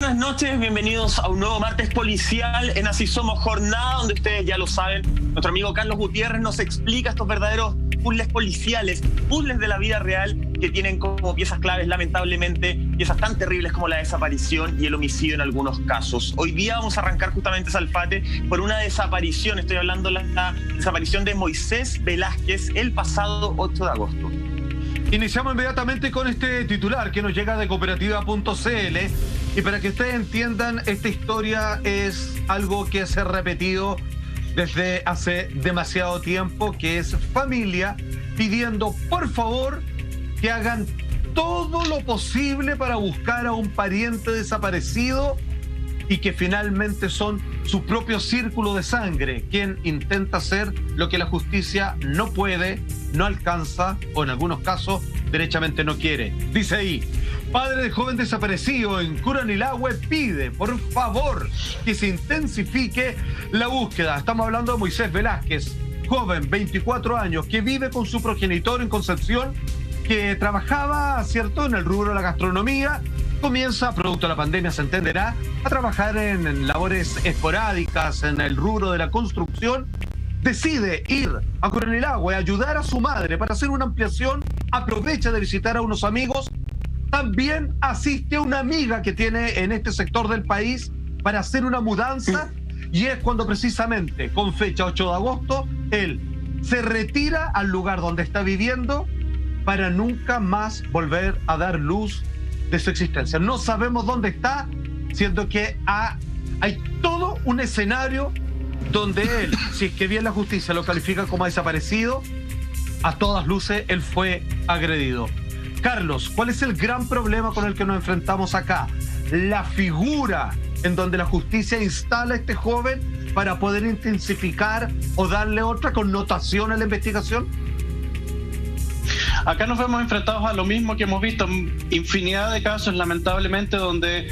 buenas noches, bienvenidos a un nuevo martes policial en Así Somos, jornada donde ustedes ya lo saben, nuestro amigo Carlos Gutiérrez nos explica estos verdaderos puzzles policiales, puzzles de la vida real que tienen como piezas claves, lamentablemente, piezas tan terribles como la desaparición y el homicidio en algunos casos. Hoy día vamos a arrancar justamente, Salfate, por una desaparición, estoy hablando de la desaparición de Moisés Velázquez el pasado 8 de agosto. Iniciamos inmediatamente con este titular que nos llega de cooperativa.cl y para que ustedes entiendan, esta historia es algo que se ha repetido desde hace demasiado tiempo, que es familia pidiendo por favor que hagan todo lo posible para buscar a un pariente desaparecido y que finalmente son su propio círculo de sangre quien intenta hacer lo que la justicia no puede, no alcanza o en algunos casos derechamente no quiere. Dice ahí: padre del joven desaparecido en Curanilahue pide por favor que se intensifique la búsqueda. Estamos hablando de Moisés Velázquez, joven, 24 años, que vive con su progenitor en Concepción, que trabajaba, ¿cierto?, en el rubro de la gastronomía. Comienza, producto de la pandemia se entenderá, a trabajar en labores esporádicas en el rubro de la construcción. Decide ir a Curanilahue a ayudar a su madre para hacer una ampliación, aprovecha de visitar a unos amigos, también asiste a una amiga que tiene en este sector del país para hacer una mudanza y es cuando precisamente con fecha 8 de agosto él se retira al lugar donde está viviendo para nunca más volver a dar luz de su existencia. No sabemos dónde está, siendo que hay todo un escenario donde él, si es que bien la justicia lo califica como desaparecido, a todas luces él fue agredido. Carlos, ¿cuál es el gran problema con el que nos enfrentamos acá? La figura en donde la justicia instala a este joven para poder intensificar o darle otra connotación a la investigación. Acá nos vemos enfrentados a lo mismo que hemos visto en infinidad de casos, lamentablemente, donde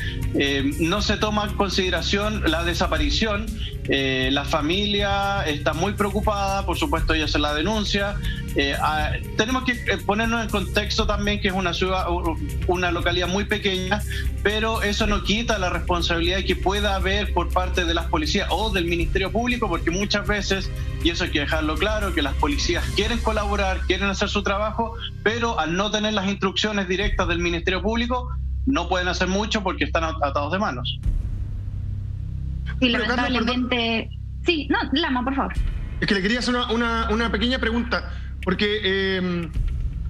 no se toma en consideración la desaparición. La familia está muy preocupada, por supuesto ella se la denuncia. Tenemos que ponernos en contexto también que es una ciudad, una localidad muy pequeña, pero eso no quita la responsabilidad que pueda haber por parte de las policías o del Ministerio Público, porque muchas veces, y eso hay que dejarlo claro, que las policías quieren colaborar, quieren hacer su trabajo, pero al no tener las instrucciones directas del Ministerio Público, no pueden hacer mucho porque están atados de manos. Y lamentablemente... Sí, no, Lama, por favor. Es que le quería hacer una pequeña pregunta, porque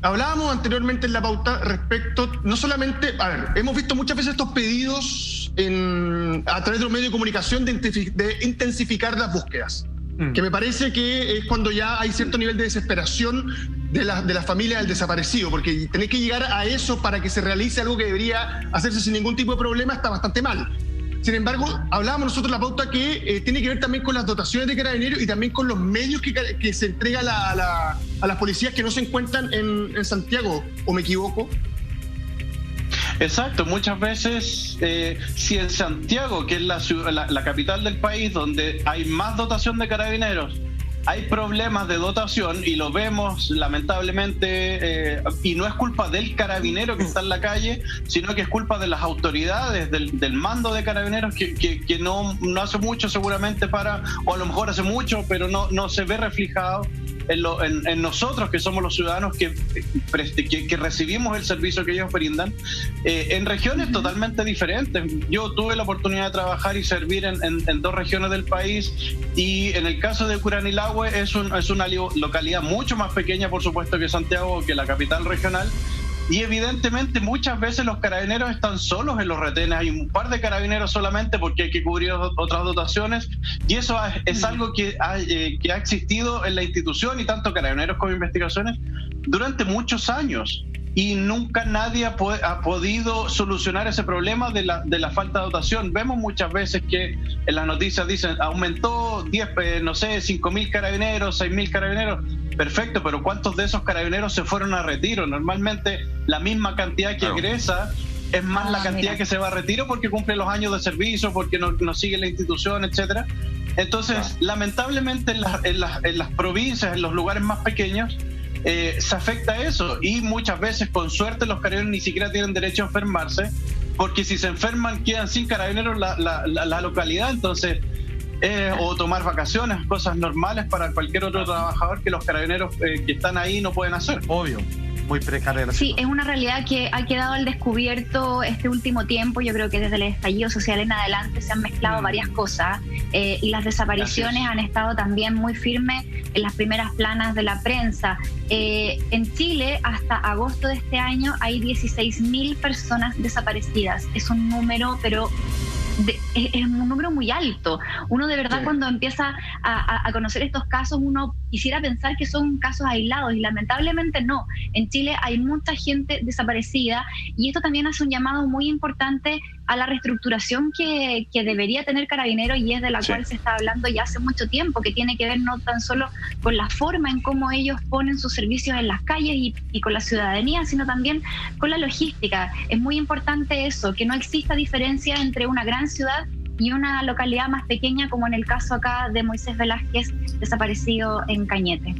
hablábamos anteriormente en la pauta respecto, no solamente, a ver, hemos visto muchas veces estos pedidos a través de los medios de comunicación de intensificar las búsquedas, que me parece que es cuando ya hay cierto nivel de desesperación de la familia del desaparecido, porque tener que llegar a eso para que se realice algo que debería hacerse sin ningún tipo de problema está bastante mal. Sin embargo, hablábamos nosotros en la pauta que tiene que ver también con las dotaciones de carabineros y también con los medios que se entrega a las policías que no se encuentran en Santiago, ¿o me equivoco? Exacto, muchas veces si en Santiago, que es la capital del país, donde hay más dotación de carabineros, hay problemas de dotación y lo vemos lamentablemente, y no es culpa del carabinero que está en la calle, sino que es culpa de las autoridades, del mando de carabineros que no hace mucho seguramente o a lo mejor hace mucho, pero no se ve reflejado en nosotros que somos los ciudadanos que recibimos el servicio que ellos brindan, en regiones totalmente diferentes. Yo tuve la oportunidad de trabajar y servir en dos regiones del país y en el caso de Curanilahue es una localidad mucho más pequeña, por supuesto, que Santiago, que la capital regional. Y evidentemente muchas veces los carabineros están solos en los retenes, hay un par de carabineros solamente porque hay que cubrir otras dotaciones y eso es algo que ha existido en la institución y tanto carabineros como investigaciones durante muchos años y nunca nadie ha podido solucionar ese problema de la falta de dotación. Vemos muchas veces que en las noticias dicen aumentó 5.000 carabineros, 6.000 carabineros. Perfecto, pero ¿cuántos de esos carabineros se fueron a retiro? Normalmente la misma cantidad que egresa es más la cantidad que se va a retiro porque cumple los años de servicio, porque no sigue la institución, etcétera. Entonces, lamentablemente en las provincias, en los lugares más pequeños, se afecta eso y muchas veces, con suerte, los carabineros ni siquiera tienen derecho a enfermarse porque si se enferman quedan sin carabineros la localidad, entonces o tomar vacaciones, cosas normales para cualquier otro trabajador que los carabineros que están ahí no pueden hacer. Obvio. Muy precaria. Sí, es una realidad que ha quedado al descubierto este último tiempo. Yo creo que desde el estallido social en adelante se han mezclado varias cosas y las desapariciones han estado también muy firmes en las primeras planas de la prensa. En Chile, hasta agosto de este año, hay 16.000 personas desaparecidas. Es un número, pero es un número muy alto. Uno de verdad cuando empieza a conocer estos casos, uno quisiera pensar que son casos aislados y lamentablemente no. En Chile hay mucha gente desaparecida y esto también hace un llamado muy importante a la reestructuración que debería tener Carabineros y es de la cual se está hablando ya hace mucho tiempo, que tiene que ver no tan solo con la forma en cómo ellos ponen sus servicios en las calles y con la ciudadanía, sino también con la logística. Es muy importante eso, que no exista diferencia entre una gran ciudad y una localidad más pequeña, como en el caso acá de Moisés Velázquez, desaparecido en Cañete.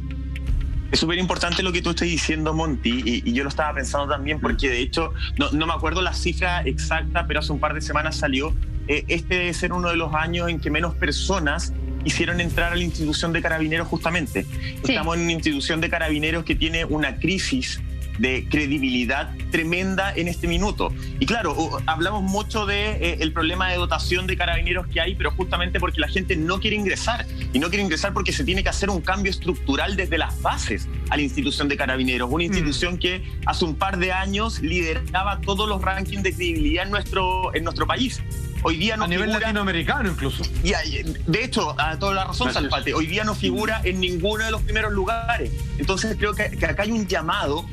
Es súper importante lo que tú estás diciendo, Monty, y yo lo estaba pensando también porque de hecho, no me acuerdo la cifra exacta, pero hace un par de semanas salió, este debe ser uno de los años en que menos personas hicieron entrar a la institución de Carabineros justamente. Sí. Estamos en una institución de Carabineros que tiene una crisis de credibilidad tremenda en este minuto. Y claro, hablamos mucho de el problema de dotación de carabineros que hay, pero justamente porque la gente no quiere ingresar. Y no quiere ingresar porque se tiene que hacer un cambio estructural desde las bases a la institución de carabineros. Una institución que hace un par de años lideraba todos los rankings de credibilidad en nuestro país. Hoy día no a nivel latinoamericano incluso. Y de hecho, a toda la razón, Salpate, hoy día no figura en ninguno de los primeros lugares. Entonces creo que acá hay un llamado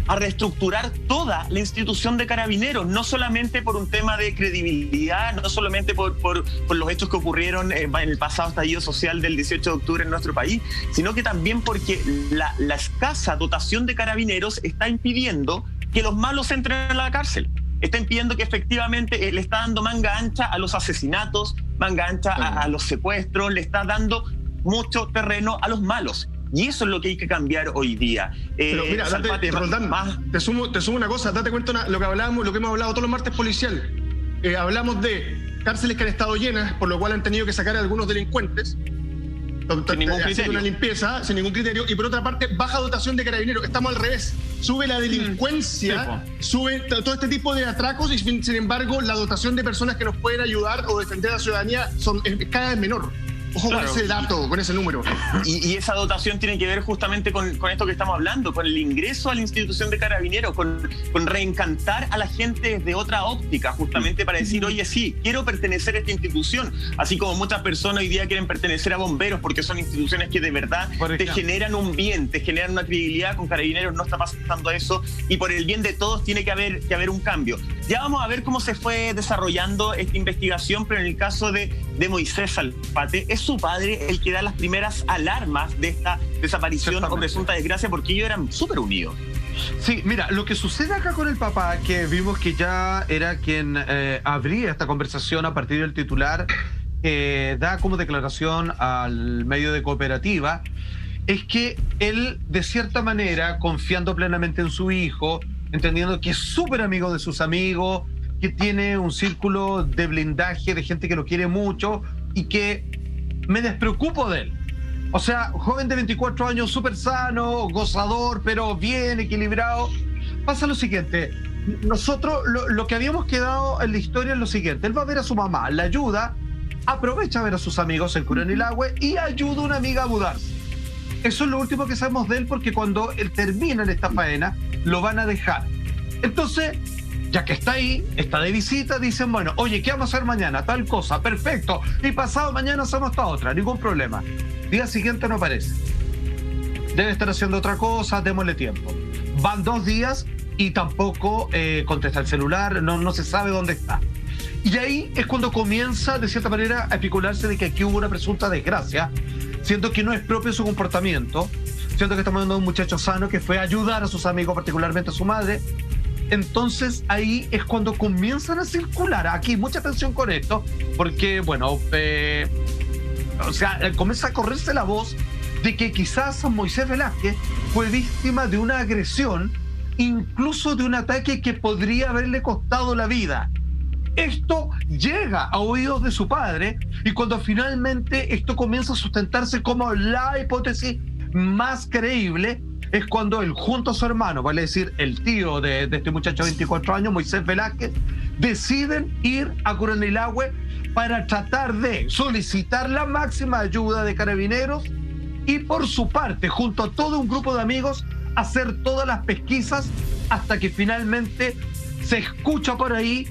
a reestructurar toda la institución de Carabineros, no solamente por un tema de credibilidad, no solamente por los hechos que ocurrieron en el pasado estallido social del 18 de octubre en nuestro país, sino que también porque la escasa dotación de Carabineros está impidiendo que los malos entren a la cárcel. Está impidiendo que efectivamente le está dando manga ancha a los asesinatos, manga ancha a los secuestros, le está dando mucho terreno a los malos. Y eso es lo que hay que cambiar hoy día. Pero mira, Roldán, te sumo una cosa, date cuenta lo que hemos hablado todos los martes policial. Hablamos de cárceles que han estado llenas, por lo cual han tenido que sacar a algunos delincuentes. Sin ningún criterio. Haciendo una limpieza, sin ningún criterio. Y por otra parte, baja dotación de carabineros. Estamos al revés. Sube la delincuencia, sube todo este tipo de atracos y sin embargo la dotación de personas que nos pueden ayudar o defender a la ciudadanía es cada vez menor. Ojo con ese dato, con ese número. Y esa dotación tiene que ver justamente con esto que estamos hablando, con el ingreso a la institución de Carabineros, con reencantar a la gente desde otra óptica, justamente para decir, oye, sí, quiero pertenecer a esta institución, así como muchas personas hoy día quieren pertenecer a bomberos, porque son instituciones que de verdad te generan un bien, te generan una credibilidad. Con Carabineros no está pasando eso, y por el bien de todos tiene que haber un cambio. Ya vamos a ver cómo se fue desarrollando esta investigación, pero en el caso de Moisés Salpate, es su padre el que da las primeras alarmas de esta desaparición o presunta desgracia, porque ellos eran súper unidos. Sí, mira, lo que sucede acá con el papá, que vimos que ya era quien abría esta conversación a partir del titular, da como declaración al medio de Cooperativa, es que él, de cierta manera, confiando plenamente en su hijo, entendiendo que es súper amigo de sus amigos, que tiene un círculo de blindaje de gente que lo quiere mucho y que me despreocupo de él. O sea, joven de 24 años, súper sano, gozador, pero bien equilibrado. Pasa lo siguiente, nosotros lo que habíamos quedado en la historia es lo siguiente: él va a ver a su mamá, la ayuda, aprovecha a ver a sus amigos en Curanilahue y ayuda a una amiga a mudarse. Eso es lo último que sabemos de él, porque cuando él termina en esta faena, lo van a dejar. Entonces, ya que está ahí, está de visita, dicen, bueno, oye, ¿qué vamos a hacer mañana? Tal cosa, perfecto. Y pasado mañana hacemos esta otra, ningún problema. Día siguiente no aparece. Debe estar haciendo otra cosa, démosle tiempo. Van 2 días y tampoco contesta el celular, no se sabe dónde está. Y ahí es cuando comienza, de cierta manera, a especularse de que aquí hubo una presunta desgracia, siendo que no es propio su comportamiento, siendo que estamos hablando de un muchacho sano que fue a ayudar a sus amigos, particularmente a su madre. Entonces ahí es cuando comienzan a circular, aquí mucha atención con esto, porque bueno, comienza a correrse la voz de que quizás Moisés Velázquez fue víctima de una agresión incluso de un ataque que podría haberle costado la vida. Esto llega a oídos de su padre y cuando finalmente esto comienza a sustentarse como la hipótesis más creíble, es cuando él junto a su hermano, vale decir el tío de este muchacho de 24 años, Moisés Velázquez, deciden ir a Curanilahue para tratar de solicitar la máxima ayuda de Carabineros y por su parte, junto a todo un grupo de amigos, hacer todas las pesquisas hasta que finalmente se escucha por ahí,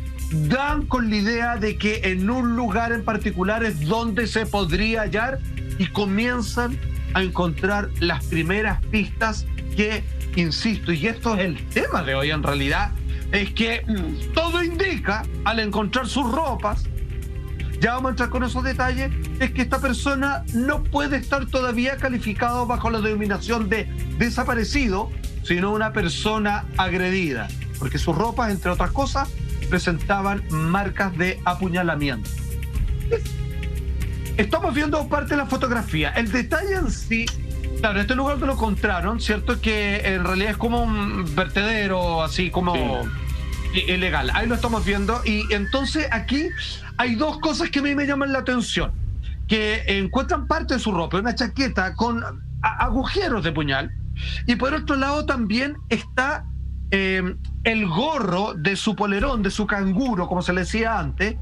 dan con la idea de que en un lugar en particular es donde se podría hallar y comienzan a encontrar las primeras pistas que, insisto, y esto es el tema de hoy en realidad, es que todo indica, al encontrar sus ropas, ya vamos a entrar con esos detalles, es que esta persona no puede estar todavía calificado bajo la denominación de desaparecido, sino una persona agredida, porque sus ropas, entre otras cosas, presentaban marcas de apuñalamiento. Estamos viendo parte de la fotografía. El detalle en sí, claro, este lugar donde lo encontraron, cierto que en realidad es como un vertedero, así como ilegal. Ahí lo estamos viendo. Y entonces aquí hay dos cosas que a mí me llaman la atención. Que encuentran parte de su ropa, una chaqueta con agujeros de puñal. Y por otro lado también está el gorro de su polerón, de su canguro, como se le decía antes.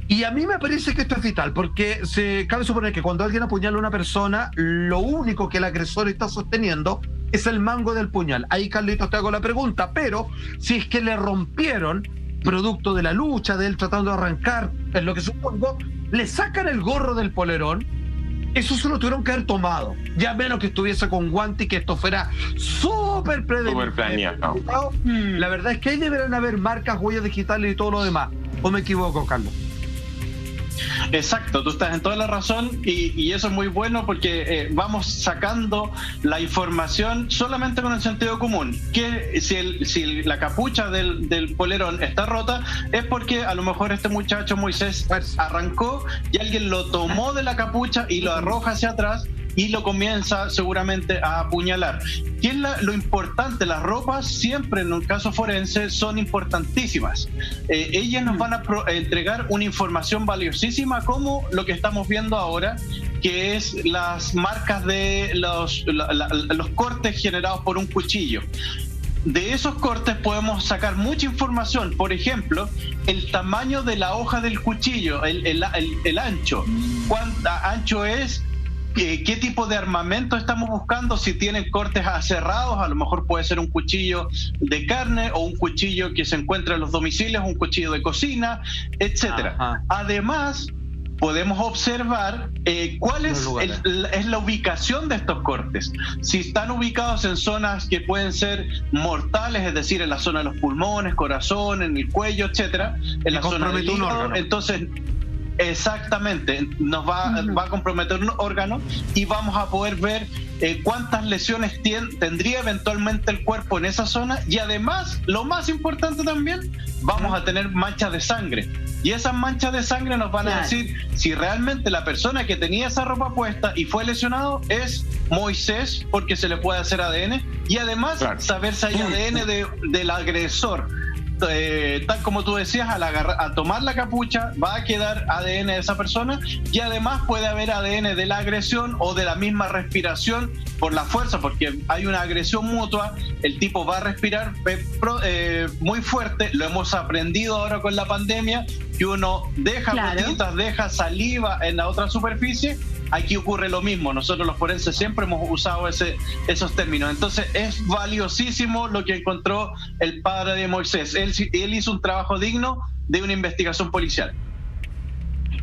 Y a mí me parece que esto es vital, porque se cabe suponer que cuando alguien apuñala a una persona, lo único que el agresor está sosteniendo es el mango del puñal. Ahí, Carlitos, te hago la pregunta, pero si es que le rompieron, producto de la lucha, de él tratando de arrancar, es lo que supongo, le sacan el gorro del polerón, eso se lo tuvieron que haber tomado, ya menos que estuviese con guante y que esto fuera súper planeado. La verdad es que ahí deberán haber marcas, huellas digitales y todo lo demás. ¿O me equivoco, Carlos? Exacto, tú estás en toda la razón y eso es muy bueno porque vamos sacando la información solamente con el sentido común, que si la capucha del polerón está rota es porque a lo mejor este muchacho Moisés arrancó y alguien lo tomó de la capucha y lo arroja hacia atrás y lo comienza seguramente a apuñalar. ¿Qué es lo importante? Las ropas siempre en un caso forense son importantísimas. Ellas nos van a entregar una información valiosísima como lo que estamos viendo ahora, que es las marcas de los cortes generados por un cuchillo. De esos cortes podemos sacar mucha información, por ejemplo, el tamaño de la hoja del cuchillo, el ancho, cuánto ancho es, qué tipo de armamento estamos buscando, si tienen cortes aserrados, a lo mejor puede ser un cuchillo de carne o un cuchillo que se encuentra en los domicilios, un cuchillo de cocina, etcétera. Ajá. Además, podemos observar cuál es la ubicación de estos cortes. Si están ubicados en zonas que pueden ser mortales, es decir, en la zona de los pulmones, corazón, en el cuello, etcétera, en la zona del hígado, entonces exactamente nos va a comprometer un órgano y vamos a poder ver cuántas lesiones tendría eventualmente el cuerpo en esa zona, y además, lo más importante también, vamos a tener manchas de sangre. Y esas manchas de sangre nos van a decir si realmente la persona que tenía esa ropa puesta y fue lesionado es Moisés, porque se le puede hacer ADN, y además saber si hay ADN del agresor. Tal como tú decías, al tomar la capucha va a quedar ADN de esa persona, y además puede haber ADN de la agresión o de la misma respiración por la fuerza, porque hay una agresión mutua, el tipo va a respirar muy fuerte. Lo hemos aprendido ahora con la pandemia, que uno deja gotitas, deja saliva en la otra superficie. Aquí ocurre lo mismo. Nosotros los forenses siempre hemos usado esos términos. Entonces es valiosísimo lo que encontró el padre de Moisés. Él hizo un trabajo digno de una investigación policial.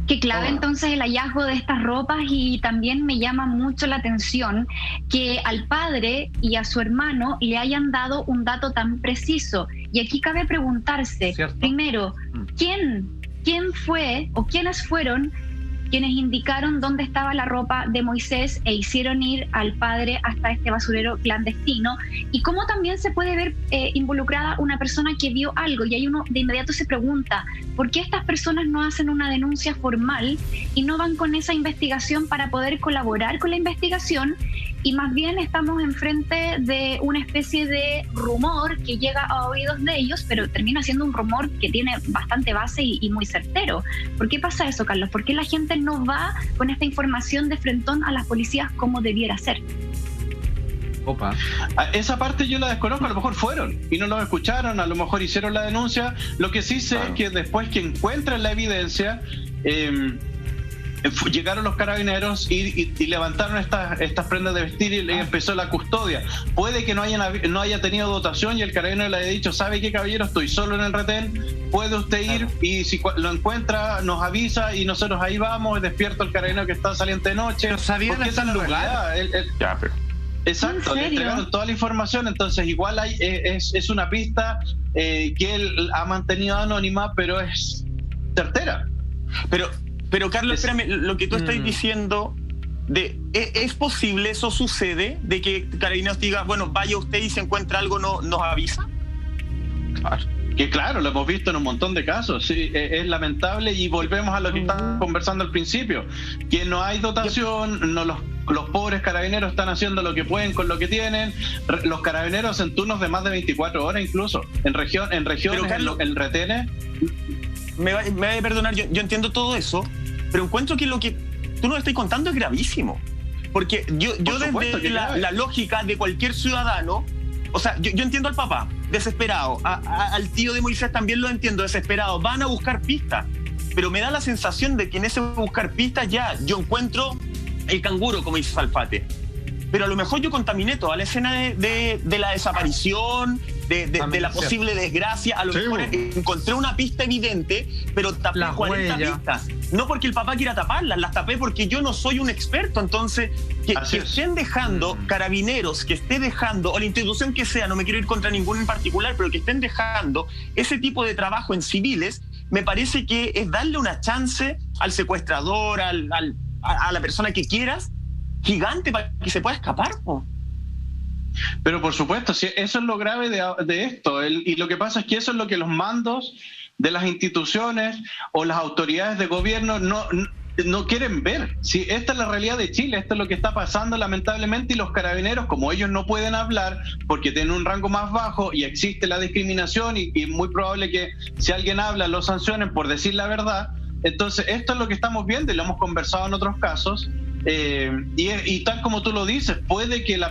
Qué clave entonces el hallazgo de estas ropas, y también me llama mucho la atención que al padre y a su hermano le hayan dado un dato tan preciso. Y aquí cabe preguntarse, primero, ¿quién fue o quiénes fueron quienes indicaron dónde estaba la ropa de Moisés e hicieron ir al padre hasta este basurero clandestino? Y cómo también se puede ver involucrada una persona que vio algo, y ahí uno de inmediato se pregunta, ¿por qué estas personas no hacen una denuncia formal y no van con esa investigación para poder colaborar con la investigación y más bien estamos enfrente de una especie de rumor que llega a oídos de ellos, pero termina siendo un rumor que tiene bastante base y muy certero. ¿Por qué pasa eso, Carlos? ¿Por qué la gente no va con esta información de frentón a las policías como debiera ser? Opa. Esa parte yo la desconozco, a lo mejor fueron y no lo escucharon, a lo mejor hicieron la denuncia. Lo que sí sé es que después que encuentran la evidencia, llegaron los carabineros y levantaron estas prendas de vestir y empezó la custodia. Puede que no haya tenido dotación y el carabinero le haya dicho, ¿sabe qué, caballero? Estoy solo en el retén, puede usted ir y si lo encuentra nos avisa y nosotros ahí vamos, despierto el carabinero que está saliente de noche. Pero sabían hasta el lugar. Exacto, le entregaron toda la información, entonces igual es una pista que él ha mantenido anónima, pero es certera. Pero Carlos, espérame, lo que tú estás diciendo, ¿es posible, eso sucede, de que Carabineros diga, bueno, vaya usted y si encuentra algo nos avisa? Claro, lo hemos visto en un montón de casos, sí, es lamentable y volvemos a lo que estábamos conversando al principio, que no hay dotación, los pobres carabineros están haciendo lo que pueden con lo que tienen, los carabineros en turnos de más de 24 horas incluso, en regiones, Carlos, en retenes. Me va a perdonar, yo entiendo todo eso, pero encuentro que lo que tú nos estás contando es gravísimo. Porque yo desde la lógica de cualquier ciudadano, o sea, yo entiendo al papá, desesperado, al tío de Moisés también lo entiendo, desesperado, van a buscar pistas, pero me da la sensación de que en ese buscar pistas ya yo encuentro el canguro, como dice Salfate. Pero a lo mejor yo contaminé toda la escena de la desaparición, de la posible desgracia. A lo mejor encontré una pista evidente, pero tapé 40 pistas. No porque el papá quiera taparlas, las tapé porque yo no soy un experto. Entonces, que estén dejando carabineros, que esté dejando, o la institución que sea, no me quiero ir contra ninguno en particular, pero que estén dejando ese tipo de trabajo en civiles, me parece que es darle una chance al secuestrador, a la persona que quieras, gigante para que se pueda escapar, ¿no? Pero por supuesto, sí, eso es lo grave de esto, y lo que pasa es que eso es lo que los mandos de las instituciones o las autoridades de gobierno no quieren ver. Sí, esta es la realidad de Chile, esto es lo que está pasando lamentablemente, y los carabineros, como ellos no pueden hablar porque tienen un rango más bajo y existe la discriminación y muy probable que si alguien habla lo sancionen por decir la verdad. Entonces esto es lo que estamos viendo y lo hemos conversado en otros casos. Y tal como tú lo dices, puede que la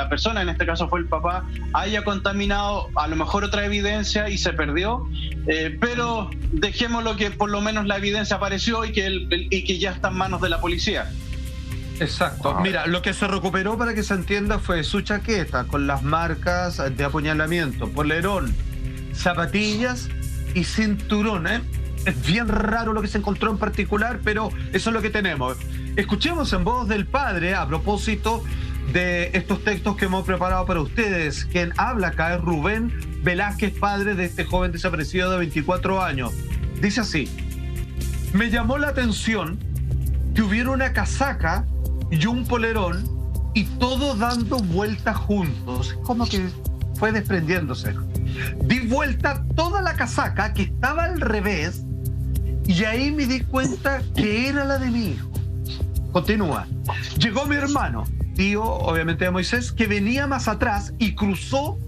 persona, en este caso fue el papá, haya contaminado a lo mejor otra evidencia y se perdió, pero dejémoslo que por lo menos la evidencia apareció y que ya está en manos de la policía. Exacto. Mira, lo que se recuperó, para que se entienda, fue su chaqueta con las marcas de apuñalamiento, polerón, zapatillas y cinturón, Es bien raro lo que se encontró en particular, pero eso es lo que tenemos. Escuchemos en voz del padre, a propósito de estos textos que hemos preparado para ustedes. Quien habla acá es Rubén Velázquez, padre de este joven desaparecido de 24 años. Dice así: me llamó la atención que hubiera una casaca y un polerón y todo dando vueltas juntos, como que fue desprendiéndose. Di vuelta toda la casaca que estaba al revés y ahí me di cuenta que era la de mi hijo. Continúa. Llegó mi hermano, tío obviamente de Moisés, que venía más atrás y cruzó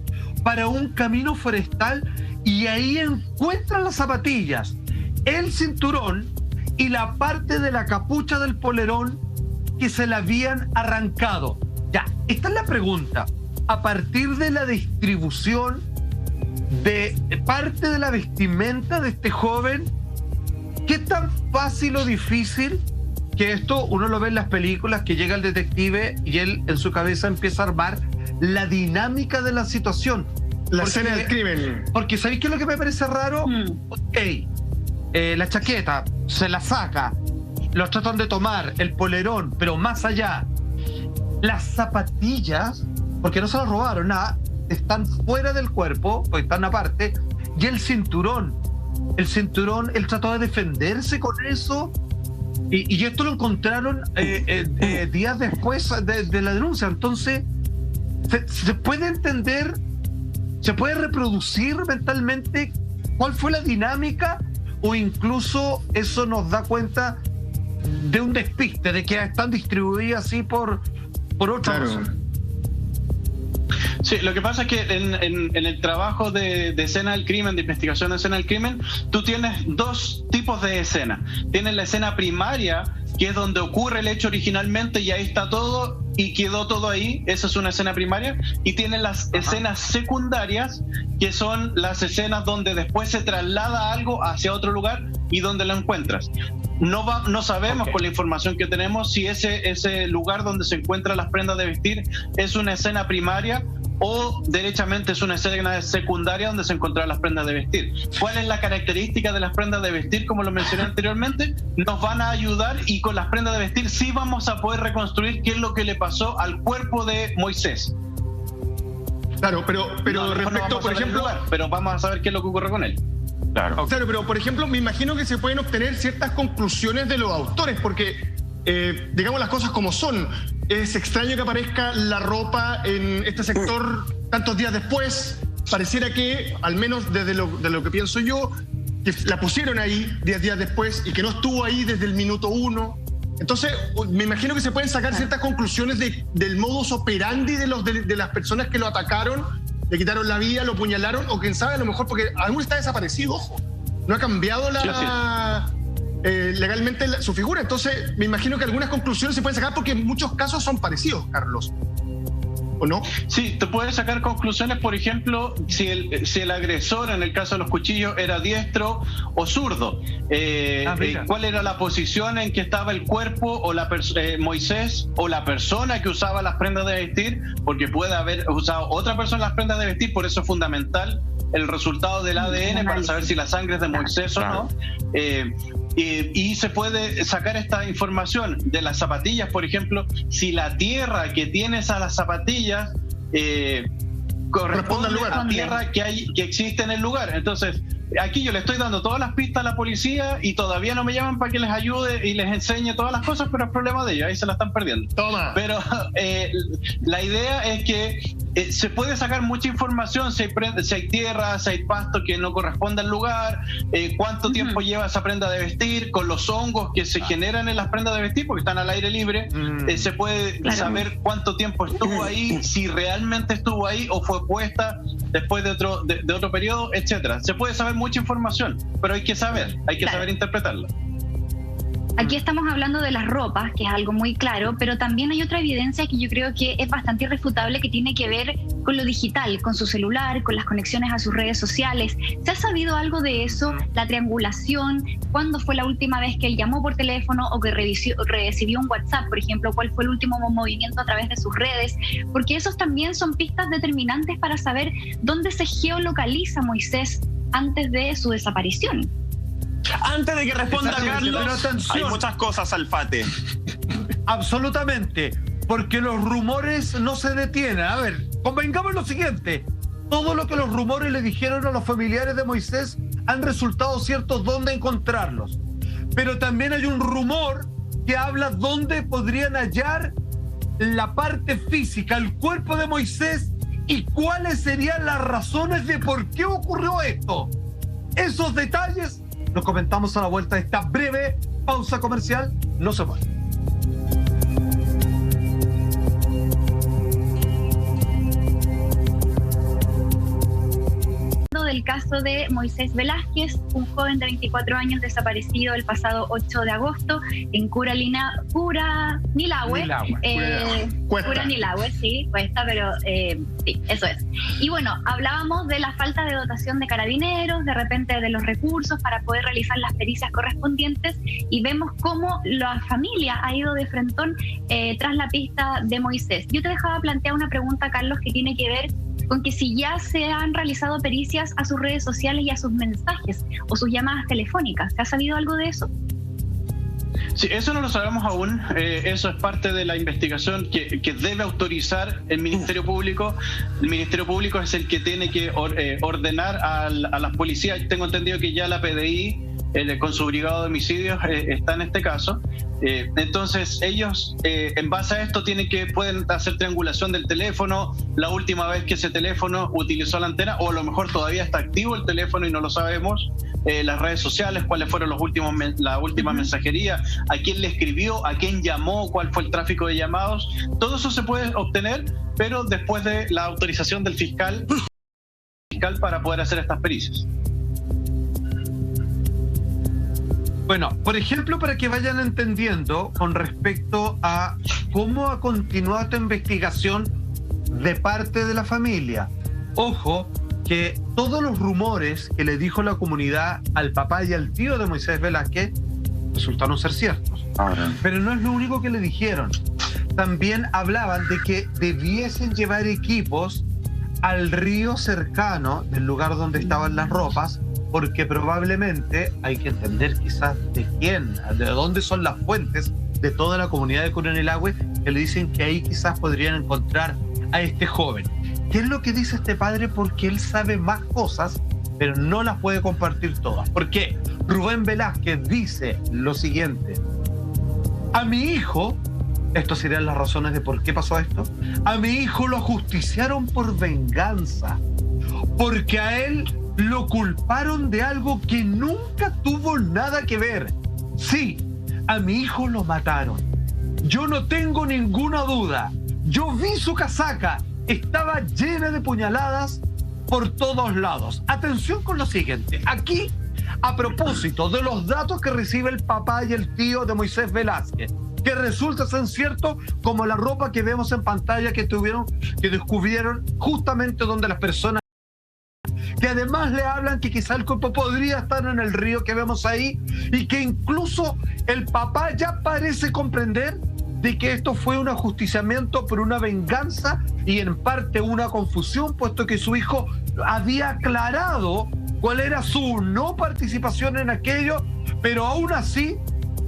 para un camino forestal y ahí encuentra las zapatillas, el cinturón y la parte de la capucha del polerón que se la habían arrancado. Ya, esta es la pregunta. A partir de la distribución de parte de la vestimenta de este joven, ¿qué tan fácil o difícil que esto uno lo ve en las películas, que llega el detective y él en su cabeza empieza a armar la dinámica de la situación? La escena del crimen. Porque ¿sabéis qué es lo que me parece raro? Ok, la chaqueta se la saca, los tratan de tomar, el polerón, pero más allá, las zapatillas, porque no se las robaron, nada, están fuera del cuerpo, o están aparte, y el cinturón, él trató de defenderse con eso, y esto lo encontraron días después de la denuncia. Entonces, se puede entender, se puede reproducir mentalmente cuál fue la dinámica, o incluso eso nos da cuenta de un despiste, de que están distribuidas así por por otra razón. Sí, lo que pasa es que en el trabajo de escena del crimen, de investigación de escena del crimen, tú tienes dos tipos de escena. Tienes la escena primaria, que es donde ocurre el hecho originalmente y ahí está todo y quedó todo ahí, esa es una escena primaria, y tienes las escenas secundarias, que son las escenas donde después se traslada algo hacia otro lugar y donde lo encuentras. No sabemos con la información que tenemos si ese lugar donde se encuentran las prendas de vestir es una escena primaria o derechamente es una escena secundaria donde se encontraron las prendas de vestir. ¿Cuál es la característica de las prendas de vestir? Como lo mencioné anteriormente, nos van a ayudar, y con las prendas de vestir sí vamos a poder reconstruir qué es lo que le pasó al cuerpo de Moisés. Claro, pero respecto, por ejemplo... lugar, pero vamos a saber qué es lo que ocurre con él. Claro, pero por ejemplo, me imagino que se pueden obtener ciertas conclusiones de los autores, porque digamos las cosas como son. Es extraño que aparezca la ropa en este sector tantos días después. Pareciera que, al menos desde lo que pienso yo, que la pusieron ahí 10 días después y que no estuvo ahí desde el minuto 1. Entonces, me imagino que se pueden sacar ciertas conclusiones del modus operandi de las personas que lo atacaron, le quitaron la vida, lo apuñalaron, o quién sabe, a lo mejor porque aún está desaparecido, ojo. No ha cambiado legalmente su figura. Entonces, me imagino que algunas conclusiones se pueden sacar porque en muchos casos son parecidos, Carlos. ¿O no? Sí, te puedes sacar conclusiones, por ejemplo, si el agresor, en el caso de los cuchillos, era diestro o zurdo. ¿Cuál era la posición en que estaba el cuerpo o Moisés o la persona que usaba las prendas de vestir? Porque puede haber usado otra persona las prendas de vestir, por eso es fundamental el resultado del ADN para saber si la sangre es de Moisés o no. Y se puede sacar esta información de las zapatillas, por ejemplo, si la tierra que tienes a las zapatillas corresponde a la tierra que existe en el lugar. Entonces, aquí yo le estoy dando todas las pistas a la policía y todavía no me llaman para que les ayude y les enseñe todas las cosas, pero es problema de ellos, ahí se la están perdiendo. Toma. Pero la idea es que se puede sacar mucha información, si hay tierra, si hay pasto que no corresponde al lugar, cuánto tiempo lleva esa prenda de vestir, con los hongos que se generan en las prendas de vestir porque están al aire libre, se puede saber cuánto tiempo estuvo ahí, si realmente estuvo ahí o fue puesta después de otro periodo, etcétera. Se puede saber mucha información, pero hay que saber interpretarla. Aquí estamos hablando de las ropas, que es algo muy claro, pero también hay otra evidencia que yo creo que es bastante irrefutable, que tiene que ver con lo digital, con su celular, con las conexiones a sus redes sociales. ¿Se ha sabido algo de eso? La triangulación, ¿cuándo fue la última vez que él llamó por teléfono o que recibió un WhatsApp, por ejemplo? ¿Cuál fue el último movimiento a través de sus redes? Porque esos también son pistas determinantes para saber dónde se geolocaliza Moisés antes de su desaparición. Antes de que responda Carlos, hay muchas cosas, Alfate. Absolutamente, porque los rumores no se detienen. A ver, convengamos lo siguiente: todo lo que los rumores le dijeron a los familiares de Moisés han resultado ciertos dónde encontrarlos. Pero también hay un rumor que habla dónde podrían hallar la parte física, el cuerpo de Moisés, y cuáles serían las razones de por qué ocurrió esto. Esos detalles los comentamos a la vuelta de esta breve pausa comercial. No se vayan. Del caso de Moisés Velázquez, un joven de 24 años desaparecido el pasado 8 de agosto en Curanilahue, sí, cuesta, pero sí, eso es. Y bueno, hablábamos de la falta de dotación de carabineros, de repente de los recursos para poder realizar las pericias correspondientes, y vemos cómo la familia ha ido de frentón tras la pista de Moisés. Yo te dejaba plantear una pregunta, Carlos, que tiene que ver con que si ya se han realizado pericias a sus redes sociales y a sus mensajes o sus llamadas telefónicas. ¿Se ha sabido algo de eso? Sí, eso no lo sabemos aún. Eso es parte de la investigación que debe autorizar el Ministerio Público. El Ministerio Público es el que tiene que ordenar a las policías. Tengo entendido que ya la PDI, con su brigado de homicidios, está en este caso. Entonces ellos, en base a esto, pueden hacer triangulación del teléfono, la última vez que ese teléfono utilizó la antena, o a lo mejor todavía está activo el teléfono y no lo sabemos. las redes sociales, cuáles fueron la última mensajería, a quién le escribió, a quién llamó, cuál fue el tráfico de llamados. Todo eso se puede obtener, pero después de la autorización del fiscal para poder hacer estas pericias. Bueno, por ejemplo, para que vayan entendiendo con respecto a cómo ha continuado esta investigación de parte de la familia. Ojo, que todos los rumores que le dijo la comunidad al papá y al tío de Moisés Velázquez resultaron ser ciertos. Pero no es lo único que le dijeron. También hablaban de que debiesen llevar equipos al río cercano del lugar donde estaban las ropas, porque probablemente hay que entender quizás de quién, de dónde son las fuentes de toda la comunidad de Coronelagüe, que le dicen que ahí quizás podrían encontrar a este joven. ¿Qué es lo que dice este padre? Porque él sabe más cosas, pero no las puede compartir todas. ¿Por qué? Rubén Velázquez dice lo siguiente: a mi hijo, estas serían las razones de por qué pasó esto, a mi hijo lo ajusticiaron por venganza, porque a él lo culparon de algo que nunca tuvo nada que ver. Sí, a mi hijo lo mataron. Yo no tengo ninguna duda. Yo vi su casaca. Estaba llena de puñaladas por todos lados. Atención con lo siguiente. Aquí, a propósito de los datos que recibe el papá y el tío de Moisés Velázquez, que resulta ser cierto, como la ropa que vemos en pantalla que descubrieron justamente donde las personas, que además le hablan que quizá el cuerpo podría estar en el río que vemos ahí, y que incluso el papá ya parece comprender de que esto fue un ajusticiamiento por una venganza y en parte una confusión, puesto que su hijo había aclarado cuál era su no participación en aquello, pero aún así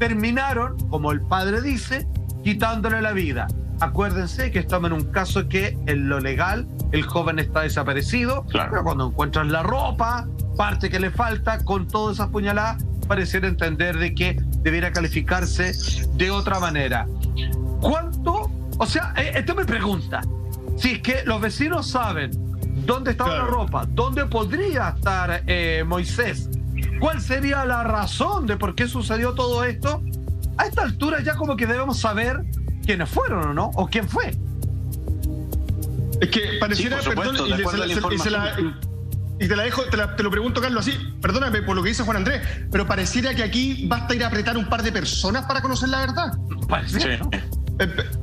terminaron, como el padre dice, quitándole la vida. Acuérdense que estamos en un caso que en lo legal el joven está desaparecido, claro, pero cuando encuentran la ropa, parte que le falta, con todas esas puñaladas, pareciera entender de que debiera calificarse de otra manera. ¿Cuánto? O sea, esta me pregunta, si es que los vecinos saben dónde estaba la ropa, dónde podría estar Moisés, ¿cuál sería la razón de por qué sucedió todo esto? A esta altura ya como que debemos saber quiénes fueron o no, o quién fue. Es que pareciera, sí, por supuesto, y te la dejo, te lo pregunto, Carlos, así, perdóname por lo que dice Juan Andrés, pero pareciera que aquí basta ir a apretar un par de personas para conocer la verdad. Parece, ¿no?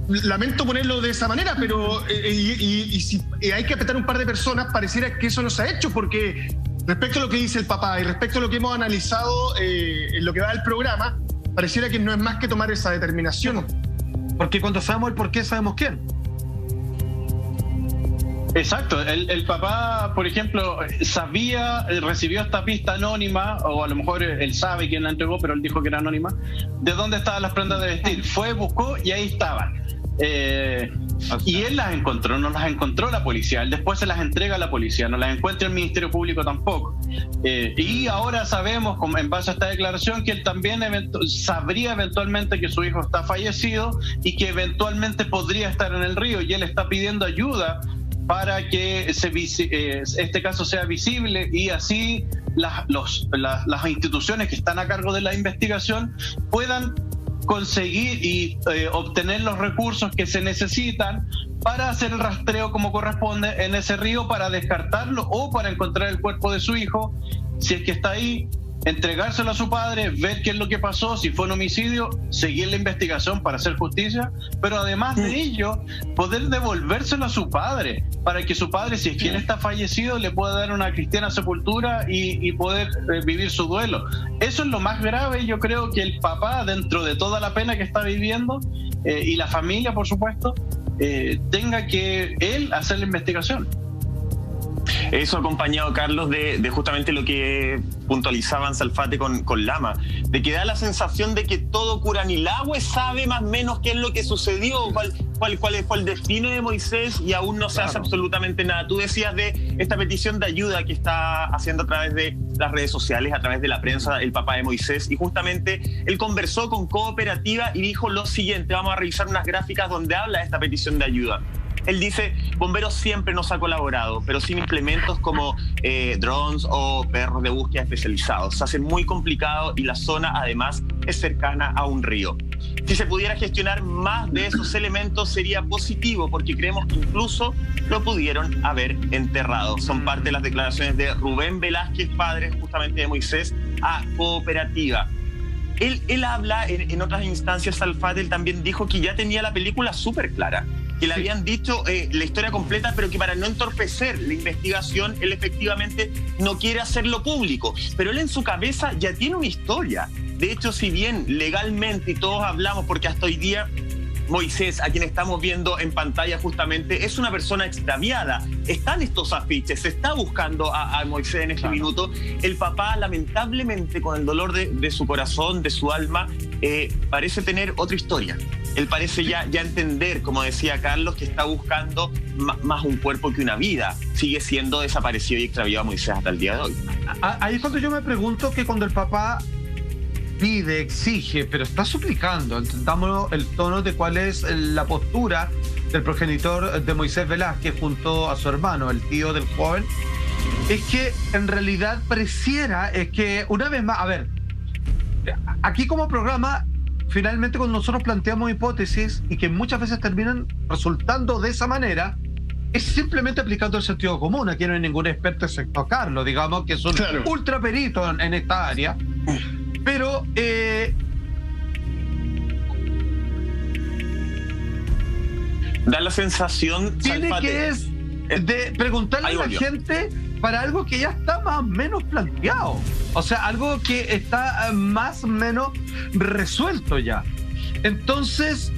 Lamento ponerlo de esa manera, pero si hay que apretar un par de personas, pareciera que eso no se ha hecho, porque respecto a lo que dice el papá y respecto a lo que hemos analizado en lo que va del programa, pareciera que no es más que tomar esa determinación. Porque cuando sabemos el por qué, sabemos quién. Exacto, el papá, por ejemplo, recibió esta pista anónima, o a lo mejor él sabe quién la entregó, pero él dijo que era anónima, de dónde estaban las prendas de vestir. Fue, buscó y ahí estaban. Y él las encontró, no las encontró la policía, él después se las entrega a la policía, no las encuentra el Ministerio Público tampoco. Y ahora sabemos, en base a esta declaración, que él también sabría eventualmente que su hijo está fallecido y que eventualmente podría estar en el río, y él está pidiendo ayuda para que este caso sea visible y así las instituciones que están a cargo de la investigación puedan conseguir y obtener los recursos que se necesitan para hacer el rastreo como corresponde en ese río, para descartarlo o para encontrar el cuerpo de su hijo, si es que está ahí, entregárselo a su padre, ver qué es lo que pasó, si fue un homicidio, seguir la investigación para hacer justicia, pero además de ello, poder devolvérselo a su padre, para que su padre, si es que él está fallecido, le pueda dar una cristiana sepultura y poder vivir su duelo. Eso es lo más grave, yo creo, que el papá, dentro de toda la pena que está viviendo, y la familia, por supuesto, tenga que él hacer la investigación. Eso acompañado, Carlos, de justamente lo que puntualizaban Salfate con Lama, de que da la sensación de que todo Curanilahue sabe más o menos qué es lo que sucedió, cuál fue el destino de Moisés, y aún no se hace absolutamente nada. Tú decías de esta petición de ayuda que está haciendo a través de las redes sociales, a través de la prensa, el papá de Moisés, y justamente él conversó con Cooperativa y dijo lo siguiente. Vamos a revisar unas gráficas donde habla de esta petición de ayuda. Él dice, Bomberos siempre nos ha colaborado, pero sin implementos como drones o perros de búsqueda especializados. Se hace muy complicado y la zona además es cercana a un río. Si se pudiera gestionar más de esos elementos sería positivo, porque creemos que incluso lo pudieron haber enterrado. Son parte de las declaraciones de Rubén Velázquez, padre justamente de Moisés, a Cooperativa. Él habla en otras instancias, Alfate, él también dijo que ya tenía la película súper clara, que le habían dicho la historia completa, pero que para no entorpecer la investigación, él efectivamente no quiere hacerlo público. Pero él en su cabeza ya tiene una historia. De hecho, si bien legalmente, y todos hablamos, porque hasta hoy día Moisés, a quien estamos viendo en pantalla justamente, es una persona extraviada. Están estos afiches, se está buscando a Moisés en este minuto. El papá, lamentablemente, con el dolor de su corazón, de su alma, parece tener otra historia. Él parece ya entender, como decía Carlos, que está buscando más un cuerpo que una vida. Sigue siendo desaparecido y extraviado Moisés hasta el día de hoy. Ahí es cuando yo me pregunto que cuando el papá pide, exige, pero está suplicando, entendamos el tono de cuál es la postura del progenitor de Moisés Velázquez junto a su hermano, el tío del joven, es que en realidad pareciera, es que una vez más, a ver, aquí como programa, finalmente cuando nosotros planteamos hipótesis y que muchas veces terminan resultando de esa manera, es simplemente aplicando el sentido común. Aquí no hay ningún experto excepto Carlos, digamos, que es un ultra perito en esta área. Pero da la sensación, tiene Salfate, que es de preguntarle a la gente para algo que ya está más o menos planteado. O sea, algo que está más o menos resuelto ya. Entonces,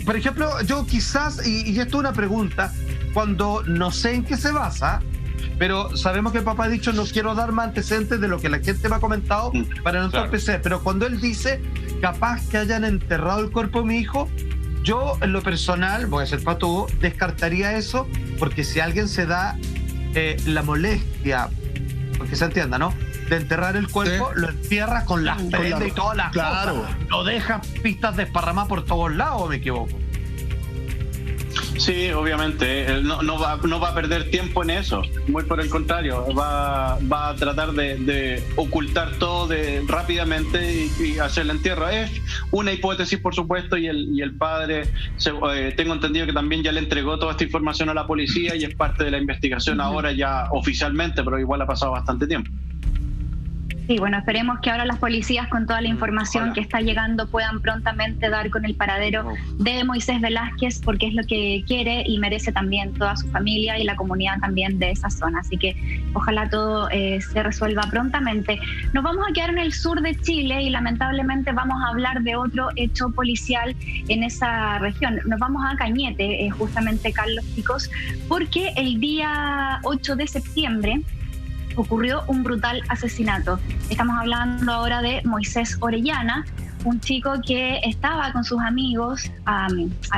por ejemplo, yo quizás, y esto es una pregunta, cuando no sé en qué se basa, pero sabemos que el papá ha dicho no quiero dar más antecedentes de lo que la gente me ha comentado para no entorpecer, pero cuando él dice capaz que hayan enterrado el cuerpo de mi hijo, yo en lo personal, voy a ser patúo, descartaría eso, porque si alguien se da la molestia, porque se entienda, ¿no?, de enterrar el cuerpo, lo entierra con las prendas y todas las cosas, no deja pistas desparramadas por todos lados, ¿o me equivoco? Sí, obviamente, no va a perder tiempo en eso, muy por el contrario, va a tratar de ocultar todo rápidamente y hacer el entierro. Es una hipótesis, por supuesto, y el padre, tengo entendido que también ya le entregó toda esta información a la policía y es parte de la investigación ahora ya oficialmente, pero igual ha pasado bastante tiempo. Sí, bueno, esperemos que ahora las policías con toda la información que está llegando puedan prontamente dar con el paradero de Moisés Velázquez, porque es lo que quiere y merece también toda su familia y la comunidad también de esa zona. Así que ojalá todo se resuelva prontamente. Nos vamos a quedar en el sur de Chile y lamentablemente vamos a hablar de otro hecho policial en esa región. Nos vamos a Cañete, justamente, Carlos, chicos, porque el día 8 de septiembre ocurrió un brutal asesinato. Estamos hablando ahora de Moisés Orellana, un chico que estaba con sus amigos a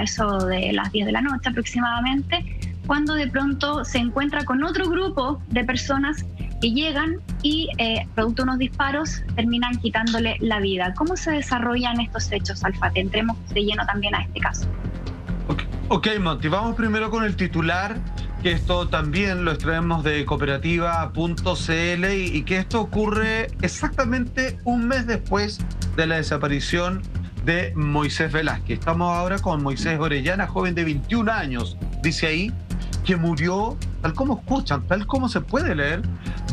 eso de las 10 de la noche aproximadamente, cuando de pronto se encuentra con otro grupo de personas que llegan y, producto de unos disparos, terminan quitándole la vida. ¿Cómo se desarrollan estos hechos, Alfate? Entremos de lleno también a este caso. Ok, Monty, vamos primero con el titular, que esto también lo extraemos de cooperativa.cl y que esto ocurre exactamente un mes después de la desaparición de Moisés Velázquez. Estamos ahora con Moisés Orellana, joven de 21 años, dice ahí, que murió, tal como escuchan, tal como se puede leer,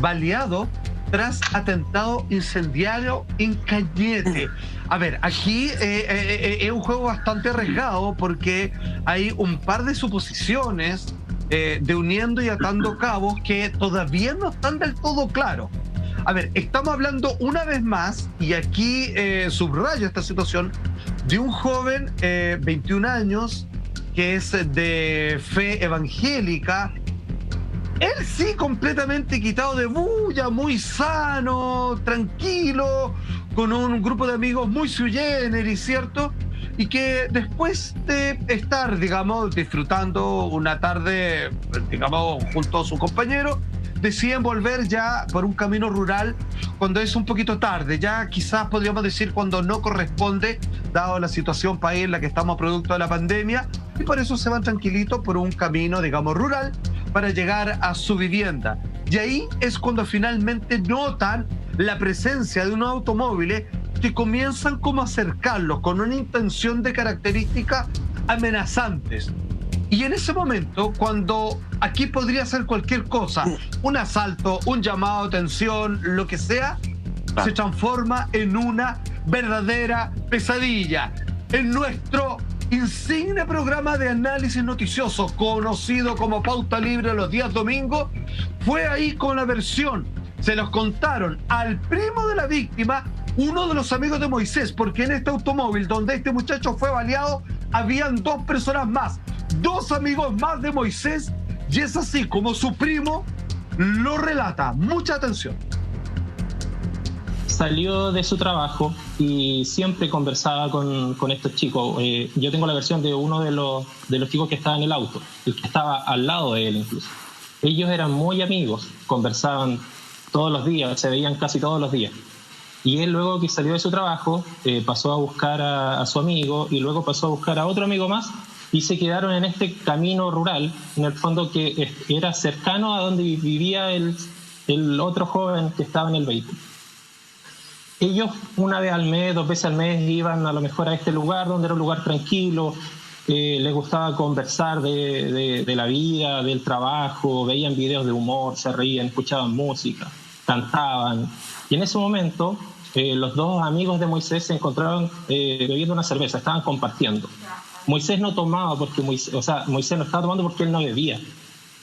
baleado tras atentado incendiario en Cañete. A ver, aquí es un juego bastante arriesgado porque hay un par de suposiciones de uniendo y atando cabos que todavía no están del todo claros. A ver, estamos hablando una vez más, y aquí subrayo esta situación, de un joven, 21 años, que es de fe evangélica. Él sí, completamente quitado de bulla, muy sano, tranquilo, con un grupo de amigos muy sui generis, ¿cierto? Y que después de estar, digamos, disfrutando una tarde, digamos, junto a su compañero, deciden volver ya por un camino rural cuando es un poquito tarde, ya quizás podríamos decir cuando no corresponde, dado la situación país en la que estamos producto de la pandemia, y por eso se van tranquilitos por un camino, digamos, rural para llegar a su vivienda. Y ahí es cuando finalmente notan la presencia de unos automóviles que comienzan como a acercarlos con una intención de características amenazantes. Y en ese momento, cuando aquí podría ser cualquier cosa, un asalto, un llamado de atención, lo que sea, se transforma en una verdadera pesadilla. En nuestro insigne programa de análisis noticioso, conocido como Pauta Libre los días domingos, fue ahí con la versión. Se los contaron al primo de la víctima, uno de los amigos de Moisés, porque en este automóvil donde este muchacho fue baleado, habían 2 personas más, 2 amigos más de Moisés, y es así como su primo lo relata. Mucha atención. Salió de su trabajo y siempre conversaba con estos chicos. Yo tengo la versión de uno de los chicos que estaba en el auto, el que estaba al lado de él incluso. Ellos eran muy amigos, conversaban todos los días, se veían casi todos los días. Y él, luego que salió de su trabajo, pasó a buscar a su amigo y luego pasó a buscar a otro amigo más, y se quedaron en este camino rural, en el fondo que era cercano a donde vivía el otro joven que estaba en el vehículo. Ellos una vez al mes, 2 veces al mes, iban a lo mejor a este lugar, donde era un lugar tranquilo, les gustaba conversar de la vida, del trabajo, veían videos de humor, se reían, escuchaban música, cantaban. Y en ese momento, los 2 amigos de Moisés se encontraban bebiendo una cerveza, estaban compartiendo. Moisés no tomaba porque Moisés no estaba tomando porque él no bebía.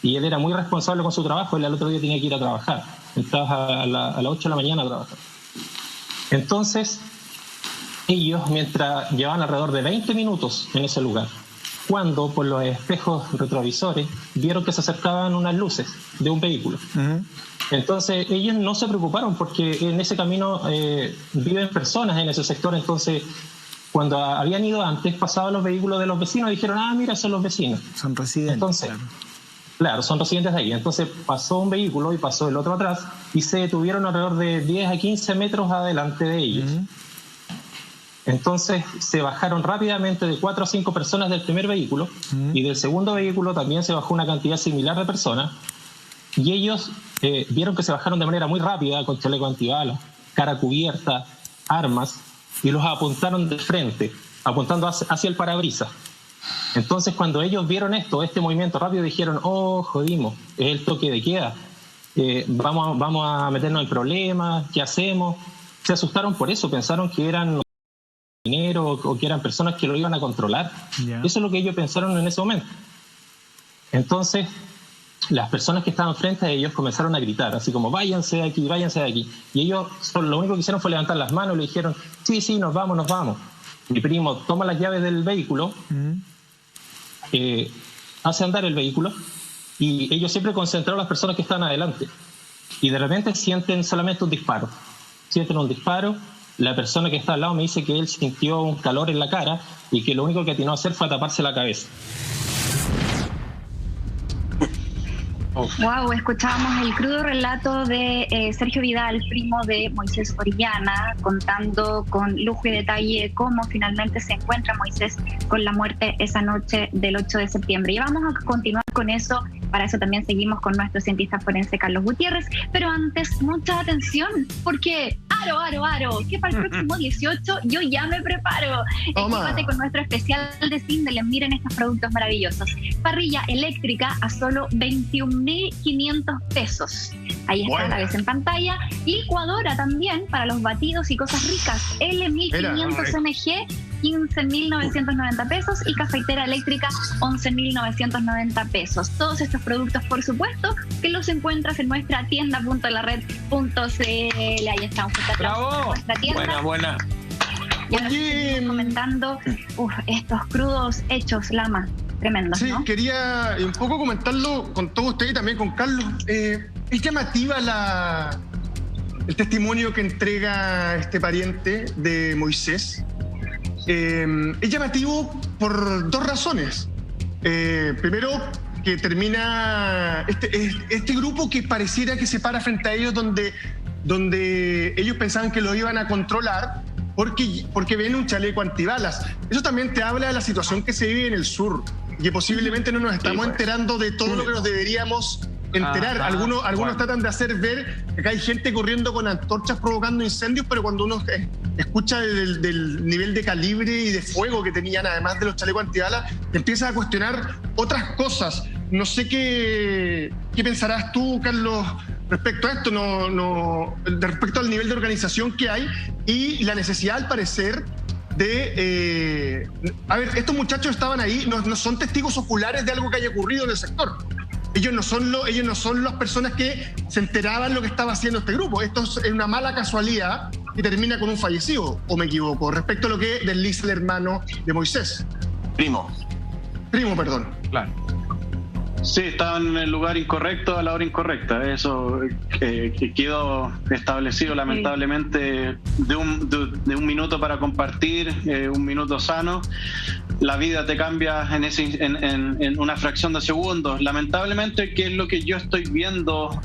Y él era muy responsable con su trabajo, él al otro día tenía que ir a trabajar. Entraba a las 8 de la mañana a trabajar. Entonces, ellos, mientras llevaban alrededor de 20 minutos en ese lugar, cuando por los espejos retrovisores vieron que se acercaban unas luces de un vehículo. Entonces, ellos no se preocuparon porque en ese camino viven personas en ese sector. Entonces, cuando habían ido antes, pasaban los vehículos de los vecinos y dijeron, mira, son los vecinos. Son residentes. Entonces, claro, son residentes de ahí. Entonces pasó un vehículo y pasó el otro atrás y se detuvieron alrededor de 10 a 15 metros adelante de ellos. Entonces se bajaron rápidamente de 4 a 5 personas del primer vehículo y del segundo vehículo también se bajó una cantidad similar de personas, y ellos vieron que se bajaron de manera muy rápida con chaleco antibalas, cara cubierta, armas, y los apuntaron de frente, apuntando hacia el parabrisas. Entonces, cuando ellos vieron este movimiento rápido, dijeron, jodimos, es el toque de queda, vamos a meternos en problemas, ¿qué hacemos? Se asustaron por eso, pensaron que eran dinero o que eran personas que lo iban a controlar. Eso es lo que ellos pensaron en ese momento. Entonces, las personas que estaban frente a ellos comenzaron a gritar, así como, váyanse de aquí, váyanse de aquí. Y ellos lo único que hicieron fue levantar las manos y le dijeron, sí, nos vamos. Mi primo toma las llaves del vehículo, hace andar el vehículo, y ellos siempre concentraron a las personas que están adelante. Y de repente sienten solamente un disparo. La persona que está al lado me dice que él sintió un calor en la cara y que lo único que atinó a hacer fue a taparse la cabeza. Wow, escuchábamos el crudo relato de Sergio Vidal, primo de Moisés Orellana, contando con lujo y detalle cómo finalmente se encuentra Moisés con la muerte esa noche del 8 de septiembre. Y vamos a continuar con eso, para eso también seguimos con nuestro cientista forense Carlos Gutiérrez, pero antes, mucha atención, porque Aro, que para el próximo 18 yo ya me preparo. Equípate con nuestro especial de Sindel, miren estos productos maravillosos. Parrilla eléctrica a solo 21.500 pesos. Ahí está, la ves en pantalla. Licuadora también para los batidos y cosas ricas. L1500 MG, 15.990 pesos, y cafetera eléctrica 11.990 pesos. Todos estos productos, por supuesto, que los encuentras en nuestra tienda.lared.cl. Ahí estamos. ¡Bravo! Nuestra tienda. Buena. Ya nos seguimos comentando estos crudos hechos, Lama. Tremendos, sí, ¿no? Quería un poco comentarlo con todos ustedes y también con Carlos. Es llamativa el testimonio que entrega este pariente de Moisés. Es llamativo por 2 razones. Primero, que termina este grupo que pareciera que se para frente a ellos donde ellos pensaban que lo iban a controlar porque ven un chaleco antibalas. Eso también te habla de la situación que se vive en el sur. que posiblemente no nos estamos enterando de todo lo que nos deberíamos enterar. Algunos tratan de hacer ver que acá hay gente corriendo con antorchas provocando incendios, pero cuando uno escucha del nivel de calibre y de fuego que tenían, además de los chalecos antibalas, empiezas a cuestionar otras cosas. No sé qué pensarás tú, Carlos, respecto a esto, respecto al nivel de organización que hay y la necesidad, al parecer, a ver, estos muchachos estaban ahí, no son testigos oculares de algo que haya ocurrido en el sector. Ellos no son las personas que se enteraban lo que estaba haciendo este grupo. Esto es una mala casualidad y termina con un fallecido, ¿o me equivoco? Respecto a lo que desliza el hermano de Moisés. Primo, perdón. Claro. Sí, estaban en el lugar incorrecto a la hora incorrecta. Eso que quedó establecido lamentablemente de un minuto para compartir, un minuto sano. La vida te cambia en una fracción de segundos. Lamentablemente, que es lo que yo estoy viendo,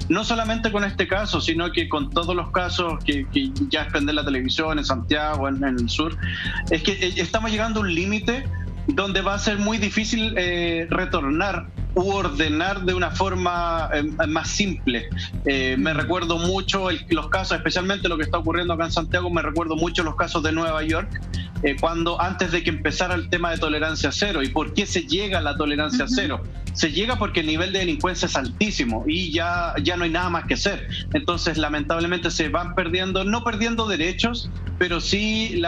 no solamente con este caso, sino que con todos los casos que ya es prender la televisión en Santiago, en el sur, es que estamos llegando a un límite donde va a ser muy difícil retornar u ordenar de una forma más simple. Me recuerdo mucho los casos, especialmente lo que está ocurriendo acá en Santiago, me recuerdo mucho los casos de Nueva York, cuando antes de que empezara el tema de tolerancia cero. ¿Y por qué se llega a la tolerancia cero? Se llega porque el nivel de delincuencia es altísimo y ya no hay nada más que hacer. Entonces, lamentablemente, se van perdiendo, no perdiendo derechos, pero sí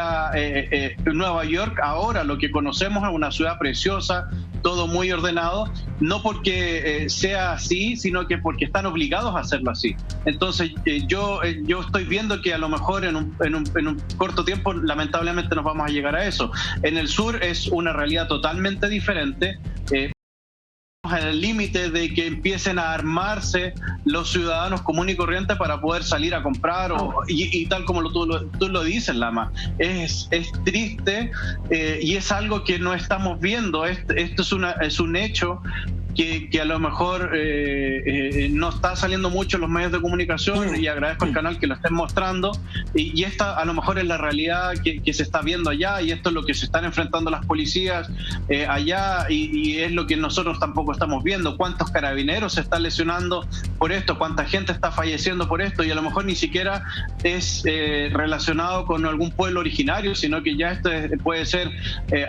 Nueva York ahora, lo que conocemos, es una ciudad preciosa, todo muy ordenado, no porque sea así, sino que porque están obligados a hacerlo así. Entonces, yo estoy viendo que a lo mejor en un corto tiempo, lamentablemente, nos vamos a llegar a eso. En el sur es una realidad totalmente diferente. En el límite de que empiecen a armarse los ciudadanos comunes y corrientes para poder salir a comprar y tal como tú lo dices, Lama. Es triste y es algo que no estamos viendo. Esto es un hecho que a lo mejor no está saliendo mucho en los medios de comunicación, y agradezco al canal que lo estén mostrando, y esta a lo mejor es la realidad que se está viendo allá, y esto es lo que se están enfrentando las policías allá, y es lo que nosotros tampoco estamos viendo. ¿Cuántos carabineros se están lesionando por esto? ¿Cuánta gente está falleciendo por esto? Y a lo mejor ni siquiera es relacionado con algún pueblo originario, sino que ya esto puede ser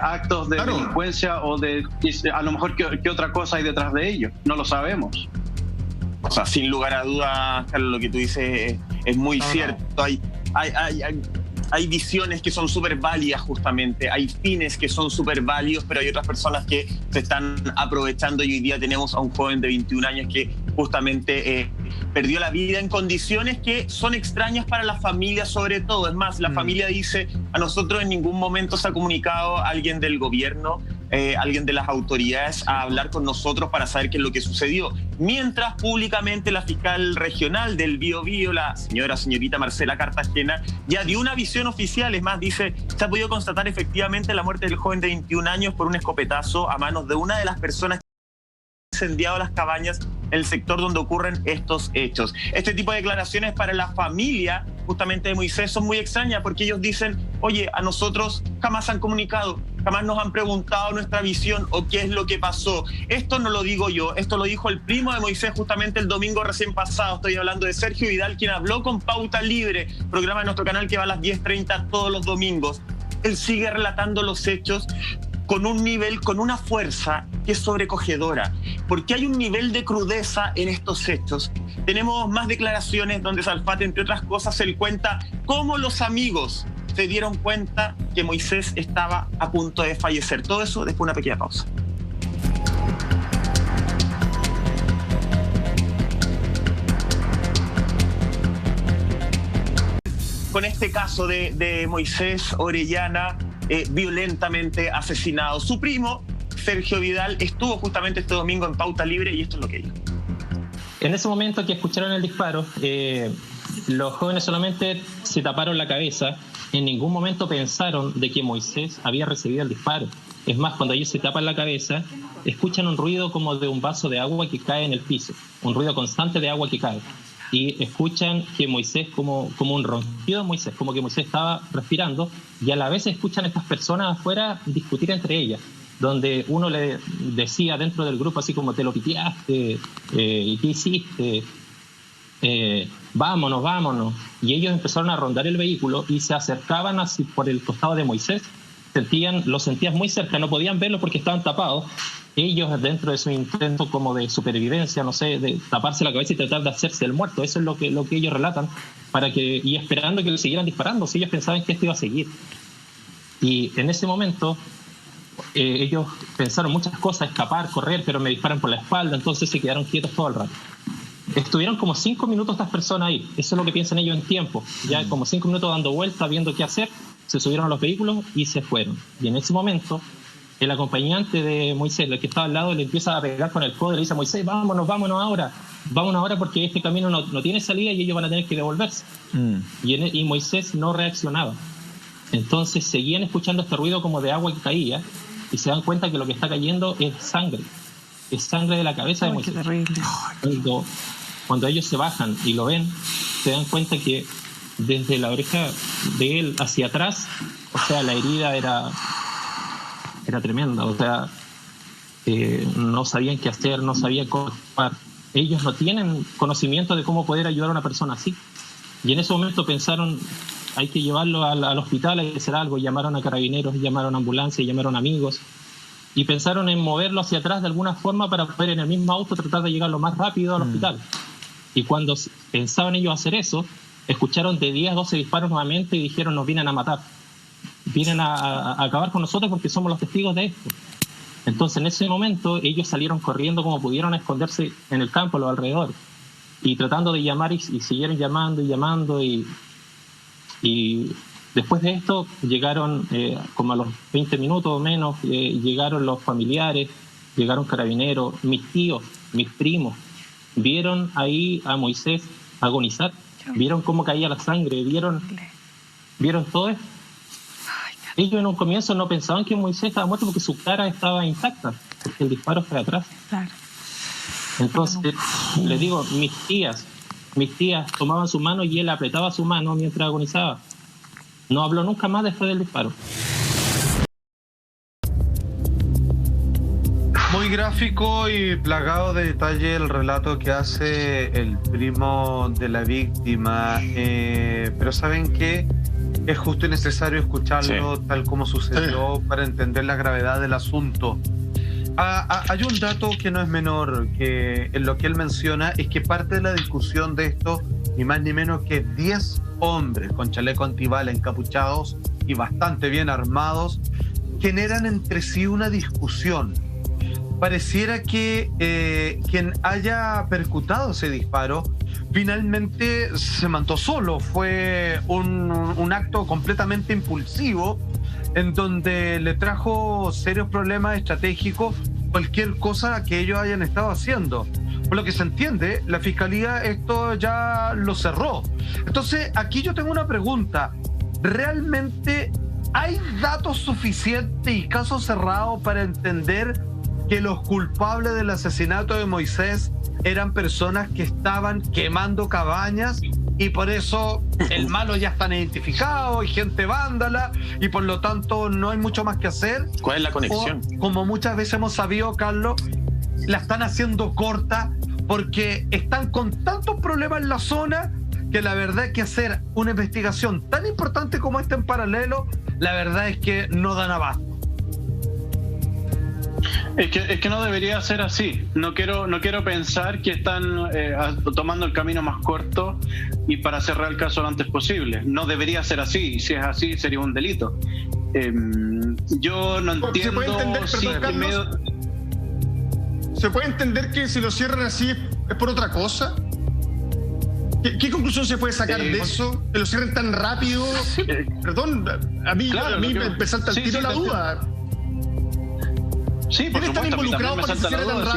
actos de delincuencia o de a lo mejor que otra cosa hay detrás de ellos, no lo sabemos. O sea, sin lugar a dudas, Carlos, lo que tú dices es muy cierto. Hay visiones que son súper válidas, justamente, hay fines que son súper válidos, pero hay otras personas que se están aprovechando, y hoy día tenemos a un joven de 21 años que justamente perdió la vida en condiciones que son extrañas para la familia, sobre todo. Es más, la familia dice, a nosotros en ningún momento se ha comunicado alguien del gobierno, alguien de las autoridades a hablar con nosotros para saber qué es lo que sucedió. Mientras públicamente la fiscal regional del Biobío, la señorita Marcela Cartagena, ya dio una visión oficial. Es más, dice, se ha podido constatar efectivamente la muerte del joven de 21 años por un escopetazo a manos de una de las personas que han incendiado las cabañas en el sector donde ocurren estos hechos. Este tipo de declaraciones para la familia justamente de Moisés son muy extrañas, porque ellos dicen, oye, a nosotros jamás han comunicado, jamás nos han preguntado nuestra visión o qué es lo que pasó. Esto no lo digo yo, esto lo dijo el primo de Moisés justamente el domingo recién pasado. Estoy hablando de Sergio Vidal, quien habló con Pauta Libre, programa de nuestro canal que va a las 10:30 todos los domingos. Él sigue relatando los hechos con un nivel, con una fuerza que es sobrecogedora, porque hay un nivel de crudeza en estos hechos. Tenemos más declaraciones donde Salfate, entre otras cosas, él cuenta cómo los amigos se dieron cuenta que Moisés estaba a punto de fallecer. Todo eso después de una pequeña pausa. Con este caso de Moisés Orellana, violentamente asesinado. Su primo, Sergio Vidal, estuvo justamente este domingo en Pauta Libre, y esto es lo que dijo. En ese momento que escucharon el disparo, los jóvenes solamente se taparon la cabeza. En ningún momento pensaron de que Moisés había recibido el disparo. Es más, cuando ellos se tapan la cabeza, escuchan un ruido como de un vaso de agua que cae en el piso, un ruido constante de agua que cae. Y escuchan que Moisés, como un ronquido de Moisés, como que Moisés estaba respirando, y a la vez escuchan a estas personas afuera discutir entre ellas. donde uno le decía dentro del grupo así como te lo piteaste, ¿y qué hiciste? Vámonos. Y ellos empezaron a rondar el vehículo y se acercaban así por el costado de Moisés. Lo sentías muy cerca, no podían verlo porque estaban tapados. Ellos, dentro de su intento como de supervivencia, no sé, de taparse la cabeza y tratar de hacerse el muerto, eso es lo que ellos relatan, y esperando que le siguieran disparando, si ellos pensaban que esto iba a seguir. Y en ese momento ellos pensaron muchas cosas, escapar, correr, pero me disparan por la espalda, entonces se quedaron quietos todo el rato. Estuvieron como 5 minutos estas personas ahí, eso es lo que piensan ellos en tiempo, ya como 5 minutos dando vueltas, viendo qué hacer, se subieron a los vehículos y se fueron. Y en ese momento el acompañante de Moisés, el que estaba al lado, le empieza a pegar con el codo y le dice a Moisés, vámonos ahora porque este camino no tiene salida y ellos van a tener que devolverse. Y Moisés no reaccionaba. Entonces seguían escuchando este ruido como de agua que caía y se dan cuenta que lo que está cayendo es sangre de la cabeza de Moisés. Qué terrible. Cuando ellos se bajan y lo ven, se dan cuenta que desde la oreja de él hacia atrás, o sea, la herida era tremenda, o sea, no sabían qué hacer, no sabían cómo actuar. Ellos no tienen conocimiento de cómo poder ayudar a una persona así. Y en ese momento pensaron, hay que llevarlo al hospital, hay que hacer algo. Llamaron a carabineros, llamaron a ambulancia, llamaron amigos y pensaron en moverlo hacia atrás de alguna forma para poder en el mismo auto tratar de llegar lo más rápido al hospital. Y cuando pensaban ellos hacer eso, escucharon de 10 a 12 disparos nuevamente y dijeron, nos vienen a matar. Vienen a acabar con nosotros porque somos los testigos de esto. Entonces en ese momento ellos salieron corriendo como pudieron a esconderse en el campo, a los alrededores, y tratando de llamar y siguieron llamando y después de esto llegaron como a los 20 minutos o menos, llegaron los familiares, llegaron carabineros, mis tíos, mis primos, vieron ahí a Moisés agonizar, vieron cómo caía la sangre, vieron todo esto. Ellos en un comienzo no pensaban que Moisés estaba muerto porque su cara estaba intacta, porque el disparo fue atrás. Claro. Entonces, les digo, mis tías tomaban su mano y él apretaba su mano mientras agonizaba. No habló nunca más después del disparo. Muy gráfico y plagado de detalle el relato que hace el primo de la víctima, pero ¿saben qué? Es justo y necesario escucharlo tal como sucedió para entender la gravedad del asunto. Hay un dato que no es menor, que en lo que él menciona es que parte de la discusión de esto, ni más ni menos que 10 hombres con chaleco antibalas encapuchados y bastante bien armados, generan entre sí una discusión. Pareciera que quien haya percutado ese disparo finalmente se mandó solo. Fue un acto completamente impulsivo en donde le trajo serios problemas estratégicos cualquier cosa que ellos hayan estado haciendo. Por lo que se entiende, la Fiscalía esto ya lo cerró. Entonces, aquí yo tengo una pregunta. ¿Realmente hay datos suficientes y casos cerrados para entender que los culpables del asesinato de Moisés eran personas que estaban quemando cabañas y por eso el malo ya está identificado y gente vándala y por lo tanto no hay mucho más que hacer? ¿Cuál es la conexión? O, como muchas veces hemos sabido, Carlos, la están haciendo corta porque están con tantos problemas en la zona que la verdad es que hacer una investigación tan importante como esta en paralelo, la verdad es que no dan abasto. Es que no debería ser así. No quiero pensar que están tomando el camino más corto y para cerrar el caso lo antes posible. No debería ser así. Si es así, sería un delito. Yo no entiendo. ¿Se puede entender, perdón, Carlos? ¿Se puede entender que si lo cierran así es por otra cosa? ¿Qué conclusión se puede sacar de eso? ¿Que lo cierren tan rápido? Perdón, a mí me salta el tiro la duda. Sí, por supuesto, a mí también me salta la duda.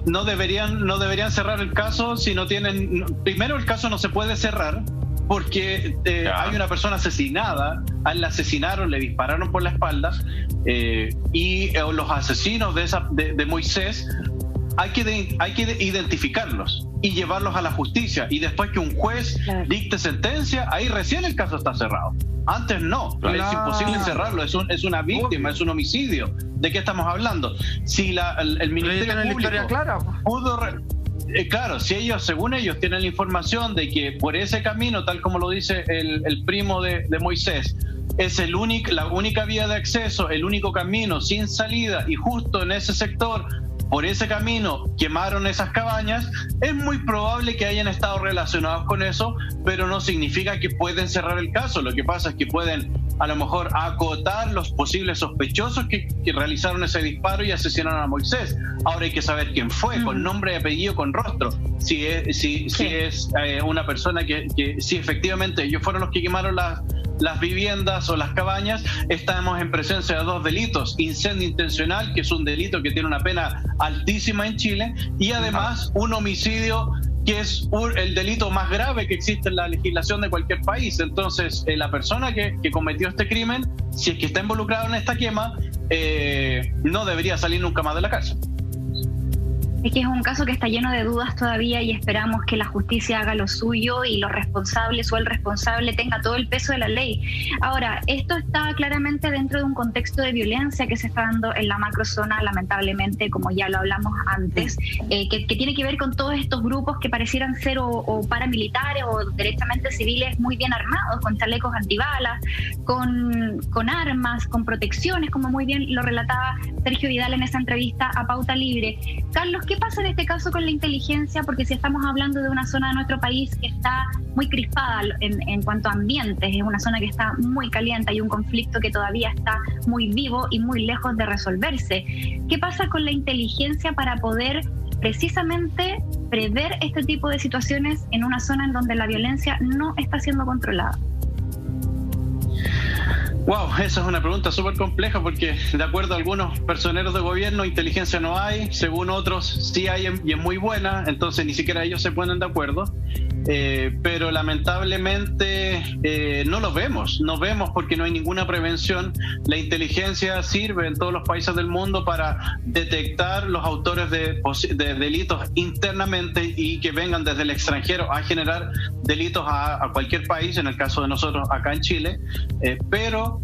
No deberían cerrar el caso si no tienen... Primero, el caso no se puede cerrar porque hay una persona asesinada, a él la asesinaron, le dispararon por la espalda y los asesinos de Moisés hay que identificarlos y llevarlos a la justicia y después que un juez dicte sentencia, ahí recién el caso está cerrado. Antes no, Claro. es imposible encerrarlo, es una víctima, es un homicidio. ¿De qué estamos hablando? Si el Ministerio la Público historia clara. pudo... claro, si ellos, según ellos, tienen la información de que por ese camino, tal como lo dice el primo de Moisés, es la única vía de acceso, el único camino sin salida, y justo en ese sector, por ese camino, quemaron esas cabañas, es muy probable que hayan estado relacionados con eso, pero no significa que pueden cerrar el caso. Lo que pasa es que pueden a lo mejor acotar los posibles sospechosos que realizaron ese disparo y asesinaron a Moisés. Ahora hay que saber quién fue, con nombre y apellido, con rostro. Si es una persona que si efectivamente ellos fueron los que quemaron las viviendas o las cabañas, estamos en presencia de 2 delitos: incendio intencional, que es un delito que tiene una pena altísima en Chile, y además un homicidio, que es el delito más grave que existe en la legislación de cualquier país. Entonces, la persona que cometió este crimen, si es que está involucrada en esta quema, no debería salir nunca más de la cárcel. Es que es un caso que está lleno de dudas todavía y esperamos que la justicia haga lo suyo y los responsables o el responsable tenga todo el peso de la ley. Ahora, esto está claramente dentro de un contexto de violencia que se está dando en la macrozona, lamentablemente, como ya lo hablamos antes, que tiene que ver con todos estos grupos que parecieran ser o paramilitares o directamente civiles muy bien armados, con chalecos antibalas, con armas, con protecciones, como muy bien lo relataba Sergio Vidal en esa entrevista a Pauta Libre. Carlos, ¿qué pasa en este caso con la inteligencia? Porque si estamos hablando de una zona de nuestro país que está muy crispada en cuanto a ambientes, es una zona que está muy caliente, hay un conflicto que todavía está muy vivo y muy lejos de resolverse. ¿Qué pasa con la inteligencia para poder precisamente prever este tipo de situaciones en una zona en donde la violencia no está siendo controlada? Wow, esa es una pregunta súper compleja, porque de acuerdo a algunos personeros de gobierno, inteligencia no hay, según otros sí hay y es muy buena, entonces ni siquiera ellos se ponen de acuerdo. Pero lamentablemente no lo vemos, porque no hay ninguna prevención. La inteligencia sirve en todos los países del mundo para detectar los autores de delitos internamente y que vengan desde el extranjero a generar delitos a cualquier país, en el caso de nosotros acá en Chile, pero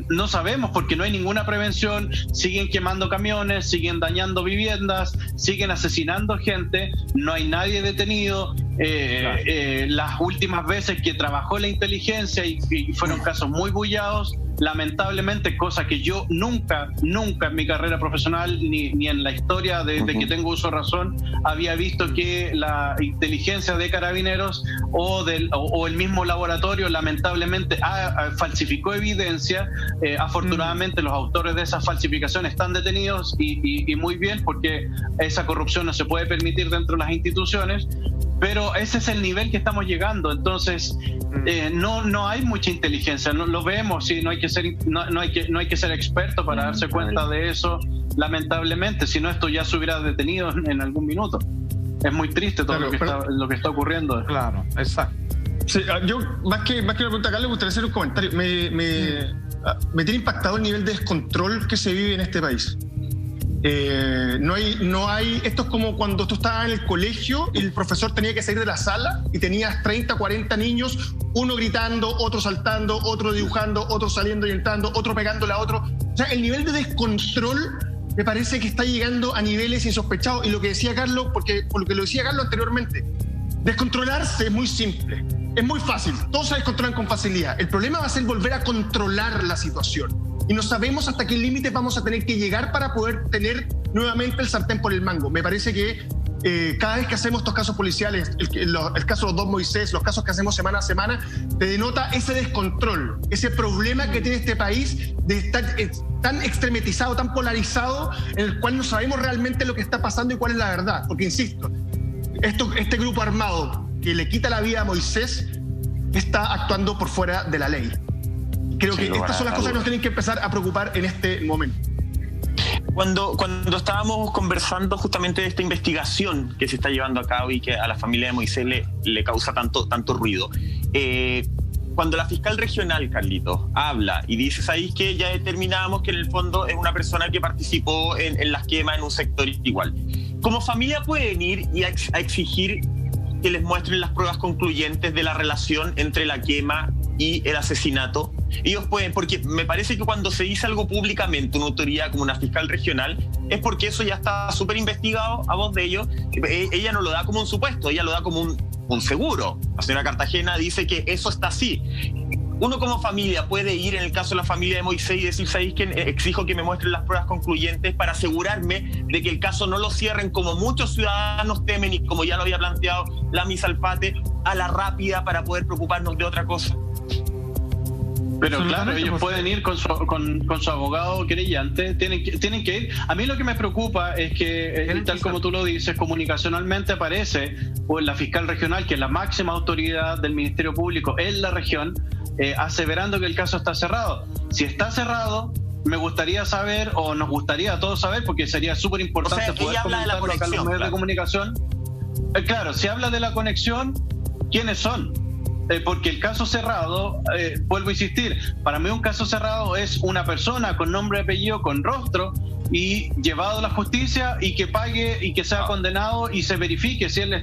no sabemos porque no hay ninguna prevención. Siguen quemando camiones, siguen dañando viviendas, siguen asesinando gente, no hay nadie detenido. Las últimas veces que trabajó la inteligencia y fueron casos muy bullados, lamentablemente, cosa que yo nunca en mi carrera profesional ni en la historia de que tengo uso de razón había visto que la inteligencia de Carabineros o el mismo laboratorio lamentablemente falsificó evidencia. Afortunadamente los autores de esas falsificaciones están detenidos y muy bien, porque esa corrupción no se puede permitir dentro de las instituciones. Pero ese es el nivel que estamos llegando. Entonces no hay mucha inteligencia, no lo vemos, sí, no hay que ser experto para darse cuenta de eso, lamentablemente, si no esto ya se hubiera detenido en algún minuto. Es muy triste todo lo que está ocurriendo. Claro, exacto. Sí, yo más que una pregunta acá, le gustaría hacer un comentario. Me tiene impactado el nivel de descontrol que se vive en este país. No hay, esto es como cuando tú estabas en el colegio y el profesor tenía que salir de la sala y tenías 30, 40 niños, uno gritando, otro saltando, otro dibujando, otro saliendo y entrando, otro pegándole a otro. O sea, el nivel de descontrol me parece que está llegando a niveles insospechados. Y lo que decía Carlos, por lo que lo decía Carlos anteriormente, descontrolarse es muy simple, es muy fácil, todos se descontrolan con facilidad. El problema va a ser volver a controlar la situación. Y no sabemos hasta qué límite vamos a tener que llegar para poder tener nuevamente el sartén por el mango. Me parece que cada vez que hacemos estos casos policiales, el caso de los 2 Moisés, los casos que hacemos semana a semana, te denota ese descontrol, ese problema que tiene este país de estar tan extrematizado, tan polarizado, en el cual no sabemos realmente lo que está pasando y cuál es la verdad. Porque, insisto, este grupo armado que le quita la vida a Moisés está actuando por fuera de la ley. Creo que estas son las cosas que nos tienen que empezar a preocupar en este momento. Cuando estábamos conversando justamente de esta investigación que se está llevando a cabo y que a la familia de Moisés le causa tanto ruido, cuando la fiscal regional, Carlitos, habla y dice, ¿sabéis que ya determinamos que en el fondo es una persona que participó en las quemas en un sector igual? Como familia pueden ir y a exigir que les muestren las pruebas concluyentes de la relación entre la quema y el asesinato, ellos pueden, porque me parece que cuando se dice algo públicamente, una autoridad como una fiscal regional, es porque eso ya está súper investigado a voz de ellos. Ella no lo da como un supuesto, ella lo da como un seguro. La señora Cartagena dice que eso está así. Uno como familia puede ir, en el caso de la familia de Moisés, y decir, ¿sabéis que exijo que me muestren las pruebas concluyentes para asegurarme de que el caso no lo cierren como muchos ciudadanos temen y como ya lo había planteado la Misalpate, a la rápida para poder preocuparnos de otra cosa? Pero claro, ellos pueden ir con su abogado querellante, tienen que ir. A mí lo que me preocupa es que, tal como tú lo dices, comunicacionalmente aparece la fiscal regional, que es la máxima autoridad del Ministerio Público en la región, aseverando que el caso está cerrado. Si está cerrado, me gustaría saber, o nos gustaría a todos saber, porque sería súper importante poder comentarlo acá en los medios de comunicación. Claro, si habla de la conexión, ¿quiénes son? Porque el caso cerrado, vuelvo a insistir, para mí un caso cerrado es una persona con nombre, apellido, con rostro y llevado a la justicia y que pague y que sea condenado y se verifique si él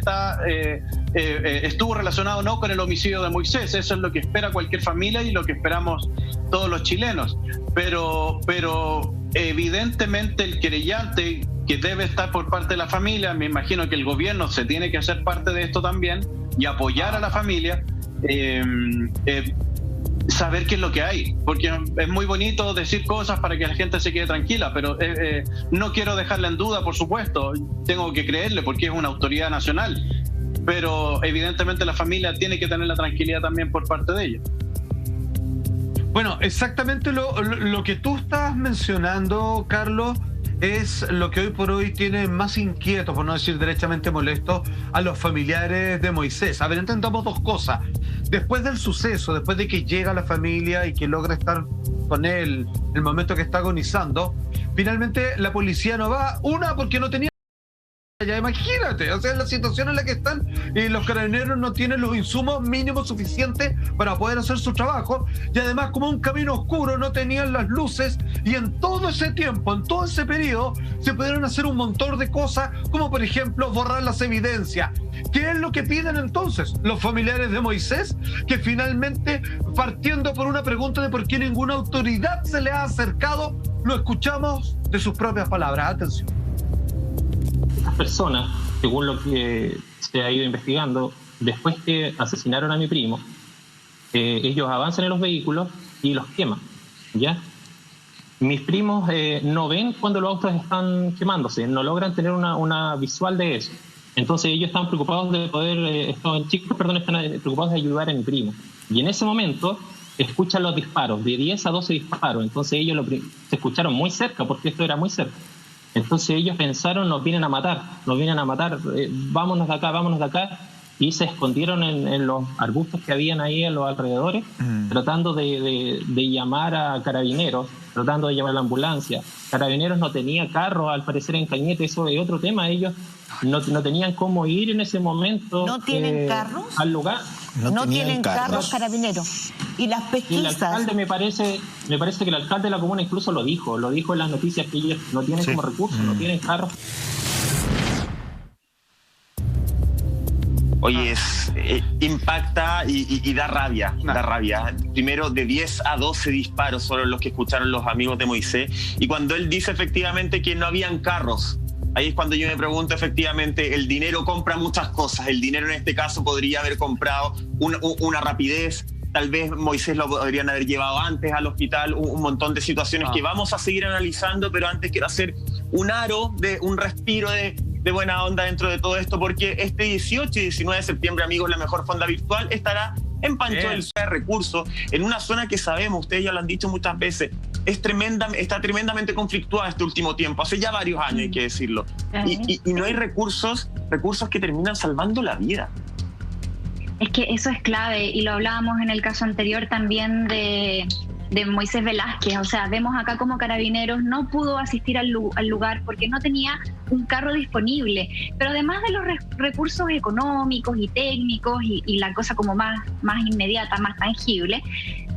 estuvo relacionado o no con el homicidio de Moisés. Eso es lo que espera cualquier familia y lo que esperamos todos los chilenos. Pero evidentemente el querellante, que debe estar por parte de la familia, me imagino que el gobierno se tiene que hacer parte de esto también y apoyar a la familia. Saber qué es lo que hay, porque es muy bonito decir cosas para que la gente se quede tranquila, pero no quiero dejarla en duda, por supuesto, tengo que creerle porque es una autoridad nacional, pero evidentemente la familia tiene que tener la tranquilidad también por parte de ella. Bueno, exactamente lo que tú estás mencionando, Carlos, es lo que hoy por hoy tiene más inquieto, por no decir derechamente molesto, a los familiares de Moisés. A ver, entendamos dos cosas. Después del suceso, después de que llega la familia y que logra estar con él en el momento que está agonizando, finalmente la policía no va, porque no tenía... Ya imagínate, o sea, la situación en la que están, los carabineros no tienen los insumos mínimos suficientes para poder hacer su trabajo, y además, como un camino oscuro, no tenían las luces, y en todo ese tiempo, en todo ese periodo, se pudieron hacer un montón de cosas, como por ejemplo borrar las evidencias. ¿Qué es lo que piden entonces los familiares de Moisés? Que finalmente, partiendo por una pregunta de por qué ninguna autoridad se le ha acercado, lo escuchamos de sus propias palabras. Atención. Estas personas, según lo que se ha ido investigando, después que asesinaron a mi primo, ellos avanzan en los vehículos y los queman, ¿ya? Mis primos no ven cuando los autos están quemándose, no logran tener una visual de eso. Entonces ellos están preocupados de están preocupados de ayudar a mi primo. Y en ese momento escuchan los disparos, de 10 a 12 disparos. Entonces ellos se escucharon muy cerca, porque esto era muy cerca. Entonces ellos pensaron, nos vienen a matar, vámonos de acá, y se escondieron en los arbustos que habían ahí en los alrededores, tratando de llamar a carabineros, tratando de llamar a la ambulancia. Carabineros no tenía carro, al parecer en Cañete, eso es otro tema, ellos no tenían cómo ir en ese momento. ¿No tienen carros? Al lugar. No tienen carros carabineros. Y las pesquisas. El alcalde me parece que el alcalde de la comuna incluso lo dijo en las noticias, que ellos no tienen como recursos, no tienen carros. Oye, impacta y da rabia, da rabia. Primero, de 10 a 12 disparos fueron los que escucharon los amigos de Moisés. Y cuando él dice efectivamente que no habían carros, ahí es cuando yo me pregunto, efectivamente, el dinero compra muchas cosas. El dinero en este caso podría haber comprado una rapidez. Tal vez Moisés lo podrían haber llevado antes al hospital, un montón de situaciones que vamos a seguir analizando, pero antes quiero hacer un respiro de buena onda dentro de todo esto, porque este 18 y 19 de septiembre, amigos, la mejor fonda virtual estará en Pancho del Sur de Recursos, en una zona que sabemos, ustedes ya lo han dicho muchas veces, está tremendamente conflictuada este último tiempo, hace ya varios años, hay que decirlo, y no hay recursos que terminan salvando la vida. Es que eso es clave, y lo hablábamos en el caso anterior también de Moisés Velázquez. O sea, vemos acá como Carabineros no pudo asistir al lugar porque no tenía un carro disponible, pero además de los recursos económicos y técnicos y la cosa como más inmediata, más tangible,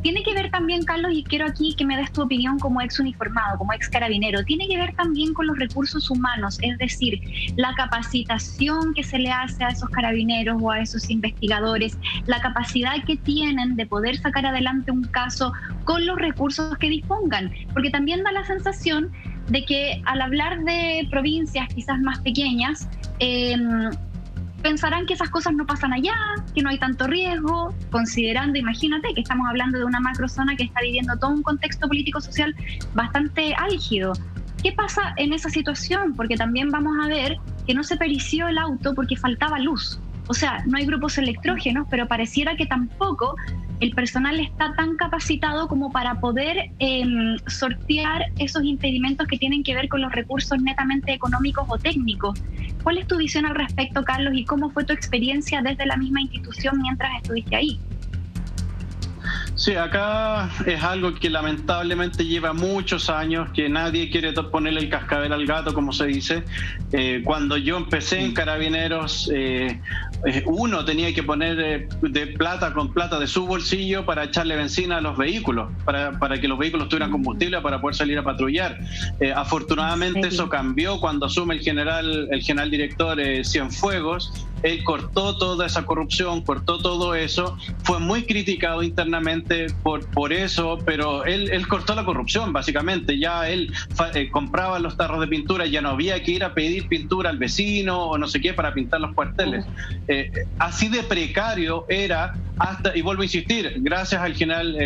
tiene que ver también, Carlos, y quiero aquí que me des tu opinión como ex uniformado, como ex carabinero, tiene que ver también con los recursos humanos, es decir, la capacitación que se le hace a esos carabineros o a esos investigadores, la capacidad que tienen de poder sacar adelante un caso con los recursos que dispongan, porque también da la sensación de que al hablar de provincias quizás más pequeñas, pensarán que esas cosas no pasan allá, que no hay tanto riesgo, considerando, imagínate, que estamos hablando de una macrozona que está viviendo todo un contexto político-social bastante álgido. ¿Qué pasa en esa situación? Porque también vamos a ver que no se perició el auto porque faltaba luz. O sea, no hay grupos electrógenos, pero pareciera que tampoco el personal está tan capacitado como para poder sortear esos impedimentos que tienen que ver con los recursos netamente económicos o técnicos. ¿Cuál es tu visión al respecto, Carlos, y cómo fue tu experiencia desde la misma institución mientras estuviste ahí? Sí, acá es algo que lamentablemente lleva muchos años, que nadie quiere ponerle el cascabel al gato, como se dice. Cuando yo empecé en Carabineros, uno tenía que poner de plata con plata de su bolsillo para echarle benzina a los vehículos, para que los vehículos tuvieran combustible para poder salir a patrullar. Afortunadamente eso cambió cuando asume el general director Cienfuegos. Él cortó toda esa corrupción, cortó todo eso, fue muy criticado internamente por eso, pero él cortó la corrupción básicamente. Ya él compraba los tarros de pintura, ya no había que ir a pedir pintura al vecino o no sé qué para pintar los cuarteles. Así de precario era, hasta, y vuelvo a insistir, gracias al general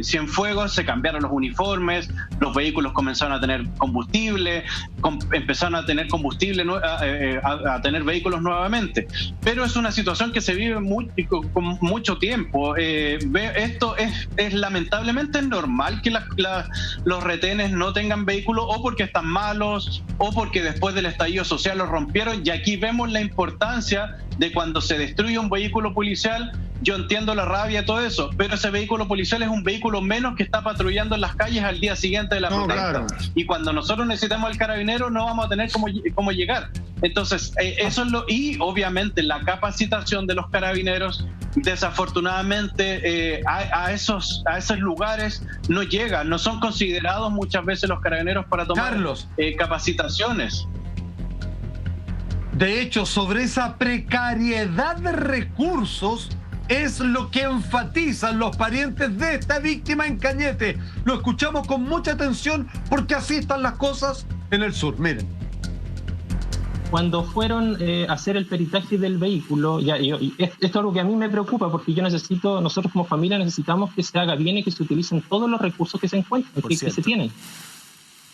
Cienfuegos se cambiaron los uniformes, los vehículos comenzaron a tener combustible, empezaron a tener combustible, a tener vehículos nuevamente. Pero es una situación que se vive con mucho tiempo. Esto es lamentablemente normal que los retenes no tengan vehículos, o porque están malos, o porque después del estallido social los rompieron, y aquí vemos la importancia de cuando se destruye un vehículo policial. Yo entiendo la rabia y todo eso, pero ese vehículo policial es un vehículo menos que está patrullando en las calles al día siguiente de la protesta. Claro. Y cuando nosotros necesitamos al carabinero no vamos a tener cómo llegar. Entonces, eso es y obviamente la capacitación de los carabineros, desafortunadamente, a esos lugares no llegan, no son considerados muchas veces los carabineros para tomar capacitaciones. De hecho, sobre esa precariedad de recursos es lo que enfatizan los parientes de esta víctima en Cañete. Lo escuchamos con mucha atención porque así están las cosas en el sur. Miren. Cuando fueron a hacer el peritaje del vehículo, esto es algo que a mí me preocupa, porque nosotros como familia necesitamos que se haga bien y que se utilicen todos los recursos que se encuentran, que se tienen.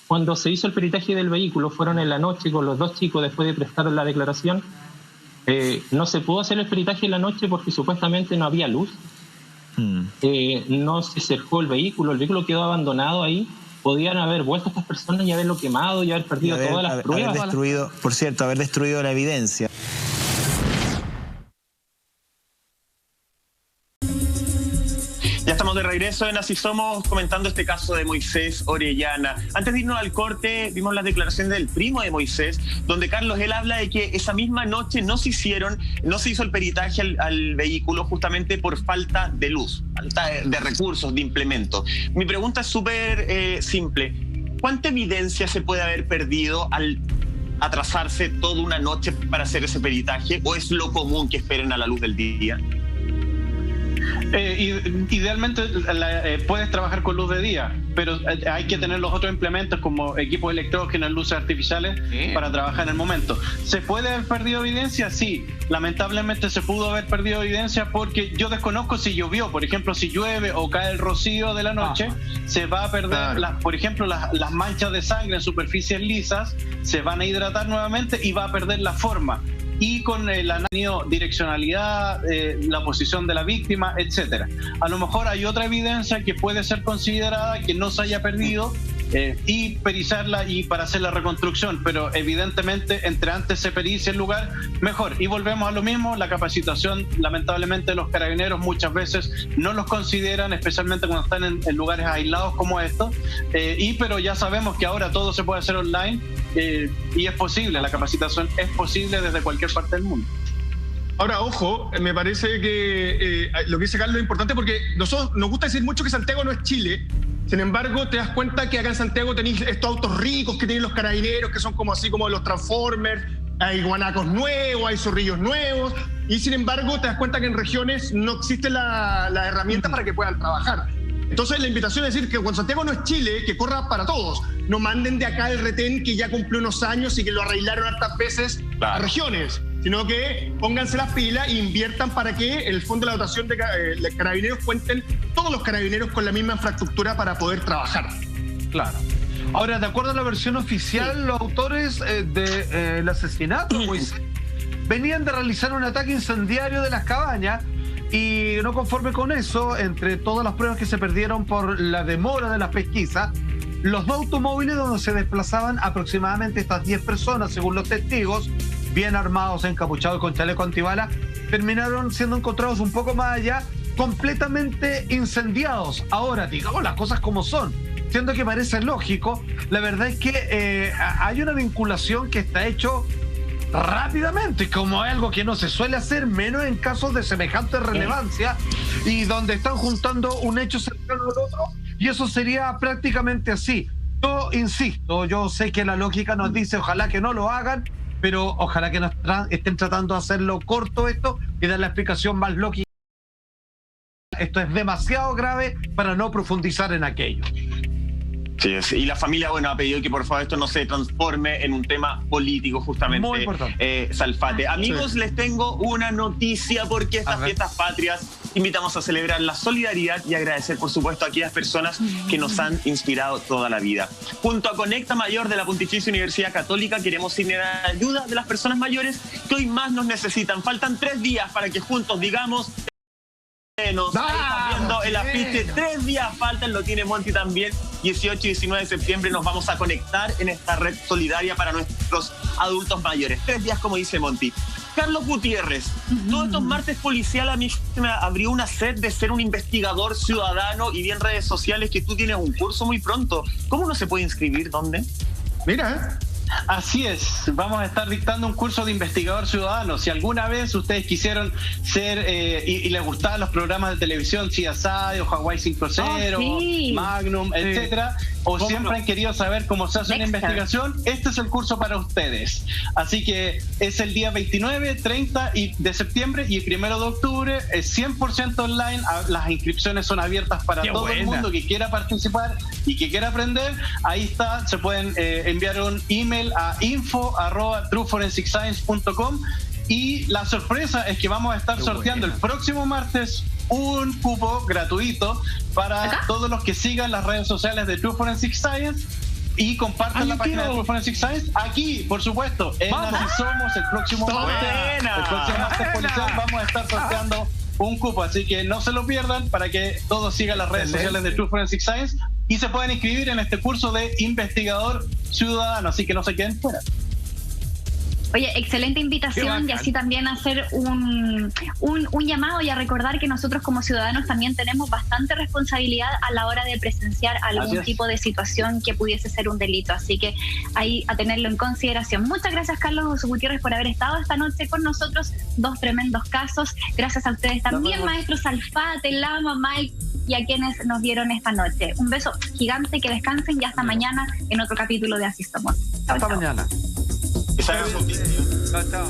Cuando se hizo el peritaje del vehículo, fueron en la noche con los dos chicos después de prestar la declaración. No se pudo hacer el peritaje en la noche porque supuestamente no había luz. No se cercó el vehículo quedó abandonado ahí. Podían haber vuelto a estas personas y haberlo quemado y haber perdido todas las pruebas. Haber destruido la evidencia. Ya estamos de regreso en Así Somos, comentando este caso de Moisés Orellana. Antes de irnos al corte, vimos las declaraciones del primo de Moisés, donde Carlos, él habla de que esa misma noche no se hizo el peritaje al vehículo justamente por falta de luz, falta de recursos, de implementos. Mi pregunta es súper simple. ¿Cuánta evidencia se puede haber perdido al atrasarse toda una noche para hacer ese peritaje? ¿O es lo común que esperen a la luz del día? Idealmente puedes trabajar con luz de día, pero hay que tener los otros implementos como equipos electrógenos, luces artificiales para trabajar en el momento. ¿Se puede haber perdido evidencia? Sí, lamentablemente se pudo haber perdido evidencia porque yo desconozco si llovió. Por ejemplo, si llueve o cae el rocío de la noche, se va a perder, por ejemplo, las manchas de sangre en superficies lisas se van a hidratar nuevamente y va a perder la forma. Y con el análisis, direccionalidad, la posición de la víctima, etcétera. A lo mejor hay otra evidencia que puede ser considerada que no se haya perdido y perizarla y para hacer la reconstrucción, pero evidentemente entre antes se pericia el lugar, mejor. Y volvemos a lo mismo, la capacitación, lamentablemente los carabineros muchas veces no los consideran, especialmente cuando están en lugares aislados como estos, pero ya sabemos que ahora todo se puede hacer online. Y es posible, la capacitación es posible desde cualquier parte del mundo. Ahora, ojo, me parece que lo que dice Carlos es importante porque nosotros nos gusta decir mucho que Santiago no es Chile. Sin embargo, te das cuenta que acá en Santiago tenéis estos autos ricos que tienen los carabineros, que son como así como los Transformers, hay guanacos nuevos, hay zorrillos nuevos, y sin embargo te das cuenta que en regiones no existe la herramienta para que puedan trabajar. Entonces la invitación es decir que cuando Santiago no es Chile, que corra para todos. No manden de acá el retén que ya cumplió unos años y que lo arreglaron hartas veces a regiones, sino que pónganse las pilas e inviertan para que el fondo de la dotación de carabineros cuenten todos los carabineros con la misma infraestructura para poder trabajar. Claro. Ahora, de acuerdo a la versión oficial, los autores del asesinato, Moisés, venían de realizar un ataque incendiario de las cabañas y no conforme con eso, entre todas las pruebas que se perdieron por la demora de las pesquisas, los dos automóviles donde se desplazaban aproximadamente estas 10 personas, según los testigos, bien armados, encapuchados con chaleco antibalas, terminaron siendo encontrados un poco más allá, completamente incendiados. Ahora, digamos las cosas como son, siendo que parece lógico, la verdad es que hay una vinculación que está hecho rápidamente, como algo que no se suele hacer, menos en casos de semejante relevancia y donde están juntando un hecho cercano al otro, y eso sería prácticamente así. Yo insisto, yo sé que la lógica nos dice ojalá que no lo hagan, pero ojalá que no estén tratando de hacerlo corto esto y dar la explicación más lógica. Esto es demasiado grave para no profundizar en aquello. Sí, y la familia, bueno, ha pedido que por favor esto no se transforme en un tema político, justamente. Muy importante. Salfate. Amigos, les tengo una noticia porque estas fiestas patrias invitamos a celebrar la solidaridad y agradecer, por supuesto, a aquellas personas que nos han inspirado toda la vida. Junto a Conecta Mayor de la Pontificia Universidad Católica queremos ir a la ayuda de las personas mayores que hoy más nos necesitan. Faltan 3 días para que juntos digamos... Ahí estás viendo el afiche, 3 días faltan, lo tiene Monty también. 18 y 19 de septiembre nos vamos a conectar en esta red solidaria para nuestros adultos mayores. 3 días, como dice Monty. Carlos Gutiérrez, todos estos martes policial a mí me abrió una sed de ser un investigador ciudadano y vi en redes sociales que tú tienes un curso muy pronto. ¿Cómo uno se puede inscribir? ¿Dónde? Mira, Así es, vamos a estar dictando un curso de investigador ciudadano. Si alguna vez ustedes quisieron ser y les gustaban los programas de televisión, CSI o Hawaii 5.0, Magnum, etcétera, o siempre han querido saber cómo se hace una investigación, este es el curso para ustedes. Así que es el día 29, 30 de septiembre y el 1 de octubre, es 100% online. Las inscripciones son abiertas para todo el mundo que quiera participar y que quiera aprender. Ahí está, se pueden enviar un email a info@trueforensicscience.com y la sorpresa es que vamos a estar sorteando el próximo martes un cupo gratuito para todos los que sigan las redes sociales de True Forensic Science y compartan la página de True Forensic Science aquí, por supuesto, en Así Somos el próximo martes policial vamos a estar sorteando un cupo, así que no se lo pierdan para que todos sigan las redes sociales de True Forensic Science y se pueden inscribir en este curso de investigador ciudadano, así que no se queden fuera. Oye, excelente invitación y así también hacer un llamado y a recordar que nosotros como ciudadanos también tenemos bastante responsabilidad a la hora de presenciar algún tipo de situación que pudiese ser un delito. Así que ahí a tenerlo en consideración. Muchas gracias, Carlos Gutiérrez, por haber estado esta noche con nosotros. 2 tremendos casos. Gracias a ustedes también, maestro Salfate, Lama, Mike y a quienes nos vieron esta noche. Un beso gigante, que descansen y hasta mañana en otro capítulo de Así Somos. Hasta mañana. Chao, chao.